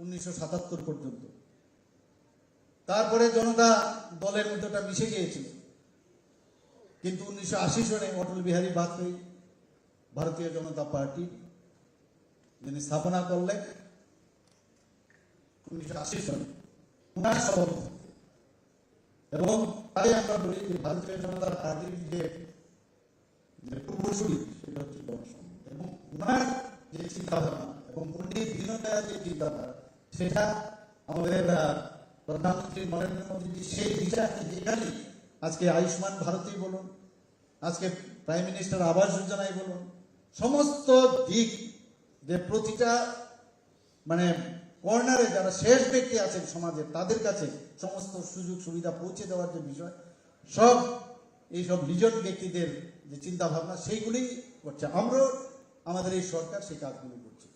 1977 পর্যন্ত। তারপরে জনতা দলের মধ্যে ওটা মিশে গিয়েছিল। কিন্তু 1980 সনে অটল বিহারী বাজপেয়ী ভারতীয় জনতা পার্টি যিনি স্থাপনা করলেন 1980 সনে, ওনার সভাপতি। এবং তাই আমরা বলি যে ভারতীয় জনতা পার্টির যে পূর্বসূরি সেটা হচ্ছে জনসংঘ। এবং ওনার যে চিন্তাধারা এবং পণ্ডিত দীনদয়াল যে চিন্তাধারা, সেটা আমাদের প্রধানমন্ত্রী নরেন্দ্র মোদীজি সেই দিশাকে, যেখানে আজকে আয়ুষ্মান ভারতই বলুন, আজকে প্রাইম মিনিস্টার আবাস যোজনাই বলুন, সমস্ত দিক যে প্রতিটা মানে কর্নারে যারা শেষ ব্যক্তি আছেন সমাজের, তাদের কাছে সমস্ত সুযোগ সুবিধা পৌঁছে দেওয়ার যে বিষয়, সব এইসব নিজন ব্যক্তিদের যে চিন্তা ভাবনা, সেইগুলি করছে। আমরা আমাদের এই সরকার সেই কাজগুলি করছে।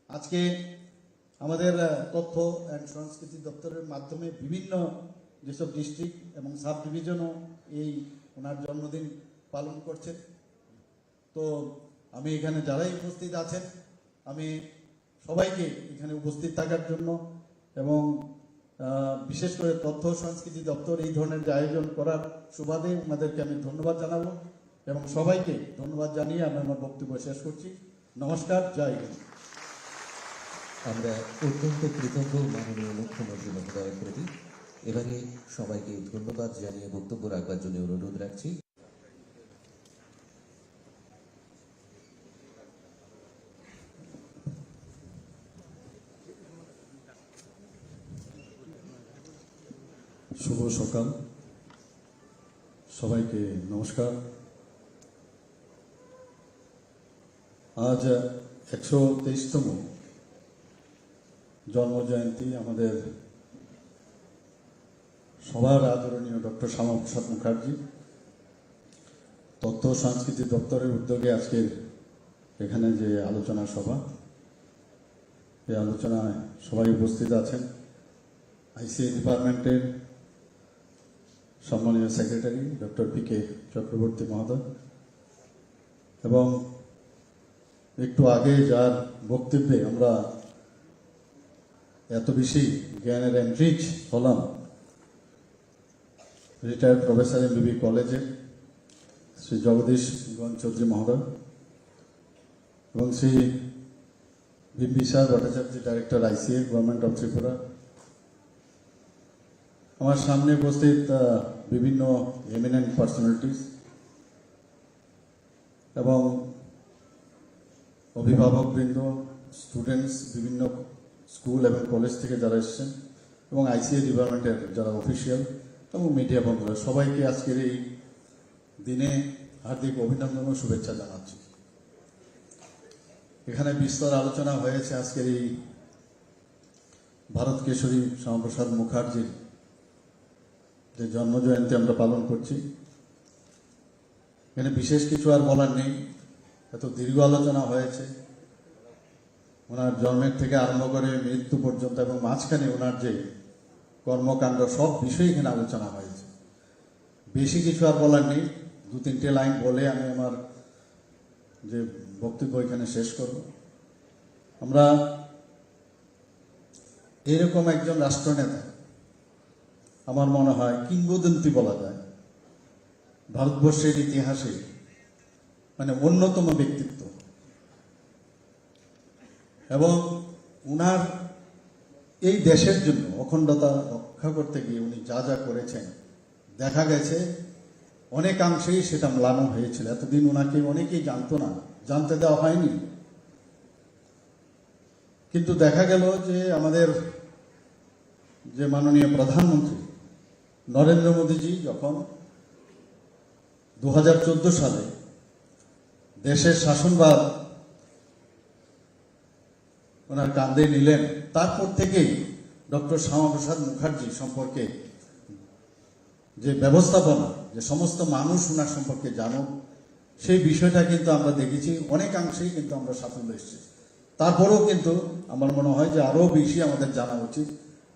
আজকে আমাদের তথ্য অ্যান্ড সংস্কৃতি দপ্তরের মাধ্যমে বিভিন্ন যেসব ডিস্ট্রিক্ট এবং সাব ডিভিশনও এই ওনার জন্মদিন পালন করছেন। তো আমি এখানে যারাই উপস্থিত আছেন, আমি সবাইকে এখানে উপস্থিত থাকার জন্য এবং বিশেষ করে তথ্য সংস্কৃতি দপ্তর এই ধরনের যে আয়োজন করার সুবাদে ওনাদেরকে আমি ধন্যবাদ জানাবো এবং সবাইকে ধন্যবাদ জানিয়ে আমি আমার বক্তব্য শেষ করছি। নমস্কার, জয় হিন্দ। আমরা অত্যন্ত কৃতজ্ঞ মাননীয় মুখ্যমন্ত্রী মহোদয়ের প্রতি এবারে সবাইকে ধন্যবাদ জানিয়ে বক্তব্য রাখবার জন্য অনুরোধ রাখছি। শুভ সকাল, সবাইকে নমস্কার। আজ 123তম জন্মজয়ন্তী আমাদের সবার আদরণীয় ডক্টর শ্যামাপ্রসাদ মুখার্জি। তথ্য ও সংস্কৃতি দপ্তরের উদ্যোগে আজকের এখানে যে আলোচনা সভা, এই আলোচনায় সবাই উপস্থিত আছেন। আইসিএ ডিপার্টমেন্টের সম্মানীয় সেক্রেটারি ডক্টর পি.কে. চক্রবর্তী মহোদয় এবং একটু আগে যার বক্তব্যে আমরা এত বেশি জ্ঞানের এনরিচ হলাম, রিটায়ার্ড প্রফেসর এমবিবি কলেজের শ্রী জগদীশ গণ চৌধুরী মহোদয় এবং Shri Bimbisara Bhattacharya, director আইসিএ, government of Tripura. আমার সামনে উপস্থিত বিভিন্ন এমিনেন্ট পার্সোনালিটিস এবং অভিভাবকবৃন্দ, স্টুডেন্টস, বিভিন্ন স্কুল এবং কলেজ থেকে যারা এসেছেন এবং আইসিএ ডিপার্টমেন্টের যারা অফিসিয়াল এবং মিডিয়া বন্ধুরা, সবাইকে আজকের এই দিনে হার্দিক অভিনন্দন ও শুভেচ্ছা জানাচ্ছি। এখানে বিস্তর আলোচনা হয়েছে আজকের এই ভারত কেশরী শ্যামাপ্রসাদ মুখার্জির যে জন্মজয়ন্তী আমরা পালন করছি। এখানে বিশেষ কিছু আর বলার নেই, এত দীর্ঘ আলোচনা হয়েছে ওনার জন্মের থেকে আরম্ভ করে মৃত্যু পর্যন্ত এবং মাঝখানে ওনার যে কর্মকাণ্ড, সব বিষয়ে এখানে আলোচনা হয়েছে। বেশি কিছু আর বলার নেই, 2-3টে লাইন বলে আমি আমার যে বক্তব্য এখানে শেষ করব। আমরা এরকম একজন রাষ্ট্রনেতা, আমার মনে হয় কিংবদন্তি বলা যায় ভারতবর্ষের ইতিহাসে, মানে অন্যতম ব্যক্তিত্ব। এবং উনার এই দেশের জন্য অখণ্ডতা রক্ষা করতে গিয়ে উনি যা যা করেছেন, দেখা গেছে অনেকাংশেই সেটা ম্লান হয়েছিল। এতদিন ওনাকে অনেকেই জানতো না, জানতে দেওয়া হয়নি। কিন্তু দেখা গেল যে আমাদের যে মাননীয় প্রধানমন্ত্রী নরেন্দ্র মোদীজি যখন 2014 সালে দেশের শাসনভার ওনার কাঁধে নিলেন, তারপর থেকেই ডক্টর শ্যামাপ্রসাদ মুখার্জি সম্পর্কে যে ব্যবস্থাপনা, যে সমস্ত মানুষ ওনার সম্পর্কে জানুক, সেই বিষয়টা কিন্তু আমরা দেখেছি অনেকাংশেই কিন্তু আমরা সাফল্য এসেছি। তারপরেও কিন্তু আমার মনে হয় যে আরো বেশি আমাদের জানা উচিত,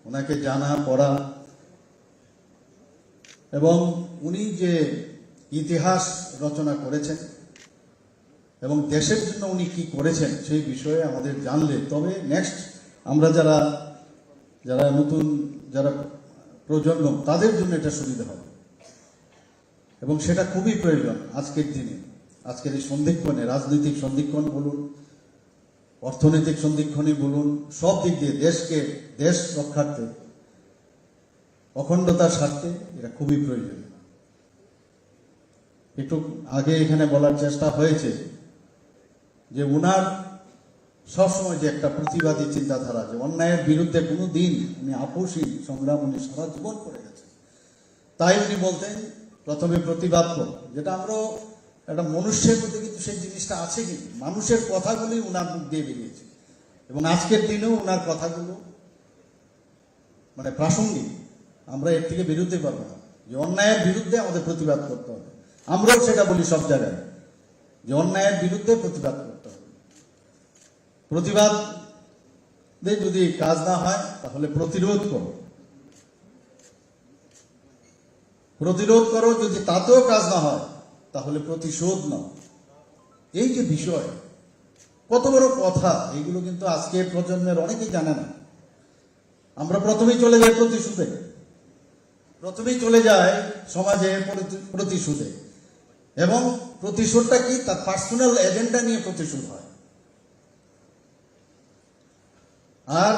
ওনাকে জানা, পড়া। এবং উনি যে ইতিহাস রচনা করেছেন এবং দেশের জন্য উনি কি করেছেন সেই বিষয়ে আমাদের জানলে তবে নেক্সট আমরা যারা নতুন যারা প্রজন্ম, তাদের জন্য এটা সুবিধা হবে এবং সেটা খুবই প্রয়োজন আজকের দিনে, আজকের এই সন্ধিক্ষণে, রাজনৈতিক সন্ধিক্ষণ বলুন, অর্থনৈতিক সন্ধিক্ষণই বলুন, সব দিক দিয়ে দেশ রক্ষার্থে, অখণ্ডতার স্বার্থে এটা খুবই প্রয়োজন। একটু আগে এখানে বলার চেষ্টা হয়েছে যে উনার সবসময় যে একটা প্রতিবাদী চিন্তাধারা, যে অন্যায়ের বিরুদ্ধে কোনো দিন উনি আপোষহীন সংগ্রাম উনি সারা জীবন করে গেছেন। তাই উনি বলতেন প্রথমে প্রতিবাদ করো, যেটা আমরা একটা মনুষ্যের মধ্যে কিন্তু সেই জিনিসটা আছে, কিন্তু মানুষের কথাগুলি উনার মুখ দিয়ে বেরিয়েছে এবং আজকের দিনেও উনার কথাগুলো মানে প্রাসঙ্গিক। আমরা এর থেকে বেরোতে পারবো না, যে অন্যায়ের বিরুদ্ধে আমাদের প্রতিবাদ করতে হবে। আমরাও সেটা বলি সব জায়গায়, যে অন্যায়ের বিরুদ্ধে প্রতিবাদ করতে হবে। প্রতিবাদ যদি কাজ না হয় তাহলে প্রতিরোধ করো, প্রতিরোধ করো, যদি তাতেও কাজ না হয় তাহলে প্রতিশোধ নাও। এই যে বিষয়, কত বড় কথা, এইগুলো কিন্তু আজকের প্রজন্মের অনেকেই জানে না। আমরা প্রথমেই চলে যাই প্রতিশোধে, প্রথমেই চলে যায় সমাজে প্রতিশোধে, এবং প্রতিশোধটা কি, তার পার্সোনাল এজেন্ডা নিয়ে প্রতিশোধ হয়। আর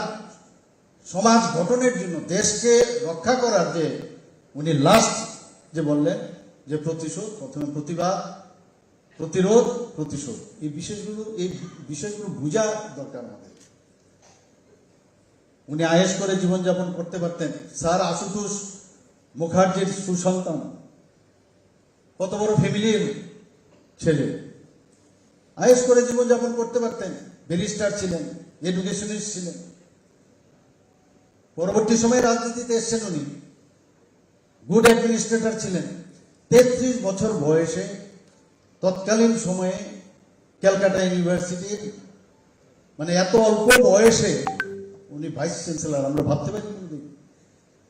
সমাজ গঠনের জন্য, দেশকে রক্ষা করার যে উনি লাস্ট যে বললেন যে প্রতিশোধ, প্রথমে প্রতিবাদ, প্রতিরোধ, প্রতিশোধ, এই বিষয়গুলো বোঝা দরকার আমাদের। উনি আয়েশ করে জীবনযাপন করতে পারতেন। স্যার আশুতোষ মুখার্জির সুসন্তান, কত বড় ফ্যামিলির ছেলে, আয়েশ করে জীবনযাপন করতে পারতেন। ব্যারিস্টার ছিলেন, এডুকেশনিস্ট ছিলেন। পরবর্তী সময়ে রাজনীতিতে এসছেন উনি, গুড অ্যাডমিনিস্ট্রেটর ছিলেন। 33 বছর বয়সে তৎকালীন সময়ে ক্যালকাটা ইউনিভার্সিটির, মানে এত অল্প বয়সে উনি ভাইস চ্যান্সেলর, আমরা ভাবতে পারি কোনদিন।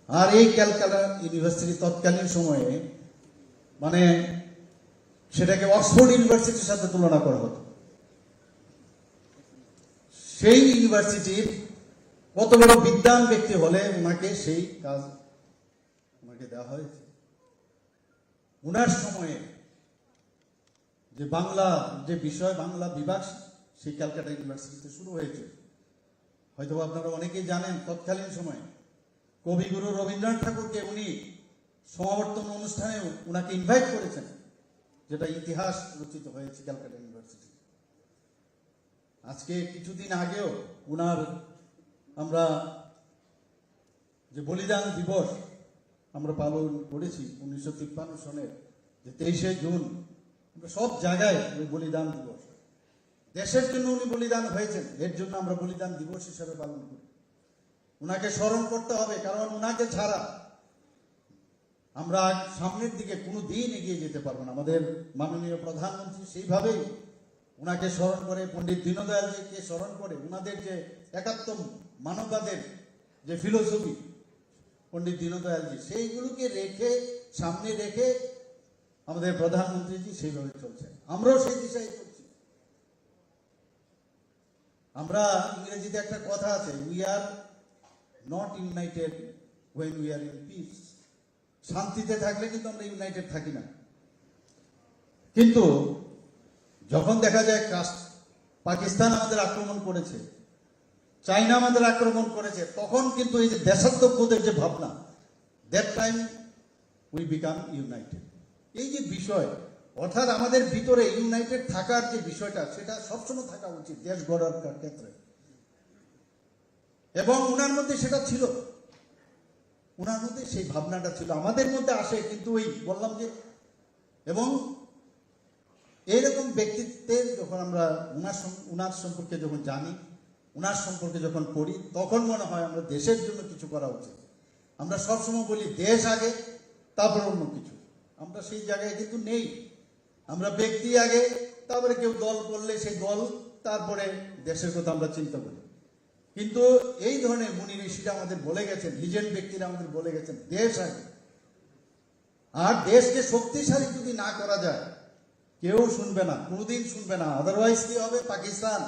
আর এই ক্যালকাটা ইউনিভার্সিটি তৎকালীন সময়ে মানে সেটাকে অক্সফোর্ড ইউনিভার্সিটির সাথে তুলনা করা হতো। সেই ইউনিভার্সিটির কত বড় বিদ্বান ব্যক্তি হলে ওনাকে সেই কাজ ওনাকে দেওয়া হয়েছে। ওনার সময়ে যে বাংলা যে বিষয়, বাংলা বিভাগ সেই ক্যালকাটা ইউনিভার্সিটিতে শুরু হয়েছে। হয়তো আপনারা অনেকেই জানেন, তৎকালীন সময়ে কবিগুরু রবীন্দ্রনাথ ঠাকুরকে উনি সমাবর্তন অনুষ্ঠানে ওনাকে ইনভাইট করেছেন, যেটা ইতিহাস রচিত হয়েছে ক্যালকাটা ইউনিভার্সিটি। আজকে কিছুদিন আগেও ওনার আমরা যে বলিদান দিবস আমরা পালন করেছি 1953 সনের যে 23শে জুন, আমরা সব জায়গায় ওই বলিদান দিবস, দেশের জন্য উনি বলিদান হয়েছেন, এর জন্য আমরা বলিদান দিবস হিসাবে পালন করি। ওনাকে স্মরণ করতে হবে, কারণ ওনাকে ছাড়া আমরা সামনের দিকে কোনো দিন এগিয়ে যেতে পারবো না। আমাদের মাননীয় প্রধানমন্ত্রী সেইভাবেই ওনাকে স্মরণ করে, পণ্ডিত দীনদয়ালজিকে স্মরণ করে, ওনাদের যে একাত্ম মানববাদের যে ফিলোসফি পণ্ডিত দীনদয়ালজি, সেইগুলোকে রেখে, সামনে রেখে আমাদের প্রধানমন্ত্রীজি সেইভাবে চলছেন, আমরাও সেই দিশায় চলছি। আমরা ইংরেজিতে একটা কথা আছে, we are not united when we are in peace. শান্তিতে থাকলে কিন্তু আমরা ইউনাইটেড থাকি না। কিন্তু যখন দেখা যায় পাকিস্তান আমাদের আক্রমণ করেছে, চাইনা আমাদের আক্রমণ করেছে, তখন কিন্তু এই যে দেশাত্মবোধের যে ভাবনা, that time we become United. এই যে বিষয়, অর্থাৎ আমাদের ভিতরে ইউনাইটেড থাকার যে বিষয়টা, সেটা সবসময় থাকা উচিত দেশ গড়ার ক্ষেত্রে। এবং ওনার মধ্যে সেটা ছিল, ওনার মধ্যে সেই ভাবনাটা ছিল, আমাদের মধ্যে আসে কিন্তু ওই বললাম যে। এবং এইরকম ব্যক্তিত্বের যখন আমরা ওনার সম্পর্কে যখন জানি, ওনার সম্পর্কে যখন পড়ি, তখন মনে হয় আমরা দেশের জন্য কিছু করা উচিত। আমরা সবসময় বলি দেশ আগে, তারপর অন্য কিছু। আমরা সেই জায়গায় কিন্তু নেই। আমরা ব্যক্তি আগে, তারপরে কেউ দল করলে সেই দল, তারপরে দেশের কথা আমরা চিন্তা করি। কিন্তু এই ধরনের মুনি ঋষিরা আমাদের বলে গেছেন, লিজেন্ড ব্যক্তিরা আমাদের বলে গেছেন দেশ আগে। আর দেশকে শক্তিশালী যদি না করা যায়, কেউ শুনবে না, কোনোদিন শুনবে না। আদারওয়াইজ কি হবে, পাকিস্তান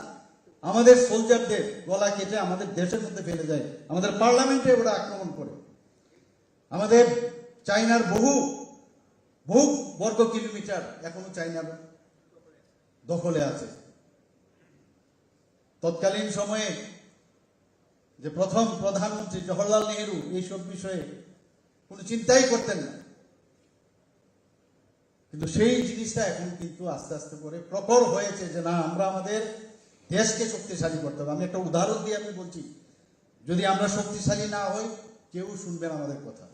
আমাদের সোলজারদের গলা কেটে আমাদের দেশের মধ্যে ফেলে যায়, আমাদের পার্লামেন্টে ওরা আক্রমণ করে। আমাদের চাইনার বহু বর্গ কিলোমিটার এখনো চাইনার দখলে আছে। তৎকালীন সময়ে যে প্রথম প্রধানমন্ত্রী জওহরলাল নেহেরু এইসব বিষয়ে কোনো চিন্তাই করতেন না, কিন্তু সেই জিনিসটা এখন কিন্তু আস্তে আস্তে করে প্রখর হয়েছে যে না, আমরা আমাদের দেশকে শক্তিশালী করতে হবে। আমি একটা উদাহরণ দিয়ে আমি বলছি, যদি আমরা শক্তিশালী না হই, কেউ শুনবেন আমাদের কথা।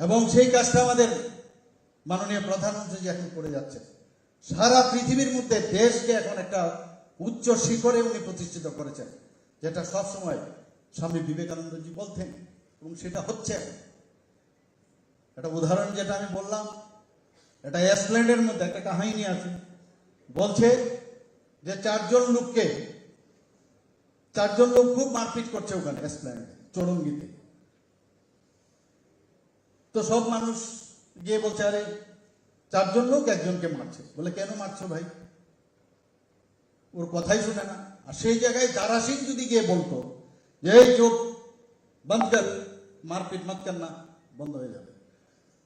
এবং সেই কাজটা আমাদের মাননীয় প্রধানমন্ত্রী যে এখন করে যাচ্ছে, সারা পৃথিবীর মধ্যে দেশকে এখন একটা উচ্চ শিখরে উনি প্রতিষ্ঠিত করেছেন, যেটা সবসময় স্বামী বিবেকানন্দজি বলতেন, এবং সেটা হচ্ছে। একটা উদাহরণ যেটা আমি বললাম, এটা এসপ্ল্যান্ডের মধ্যে একটা কাহিনী আছে, বলছে যে চারজন লোক খুব মারপিট করছে ওখানে এসপ্ল্যান্ডে, চৌরঙ্গিতে। তো সব মানুষ গিয়ে বলছে, আরে চারজন লোক একজনকে মারছে। বলে কেন মারছো ভাই? ওর কথাই শুনে না। আর সেই জায়গায় দারাসিং যদি গিয়ে বলতো যে এই চোখ বন্ধ কর, মারপিট মত কর না, বন্ধ হয়ে যাবে।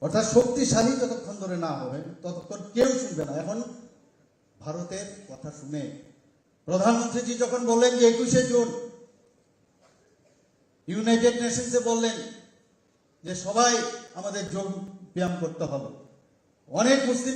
অর্থাৎ শক্তিশালী যতক্ষণ ধরে না হবে ততক্ষণ কেউ শুনবে না। এখন ভারতের কথা শুনে প্রধানমন্ত্রীজি যখন বললেন যে 21শে জুন ইউনাইটেড নেশনসে বললেন যে সবাই আমাদের যোগ ব্যায়াম করতে হবে। অনেক মুসলিম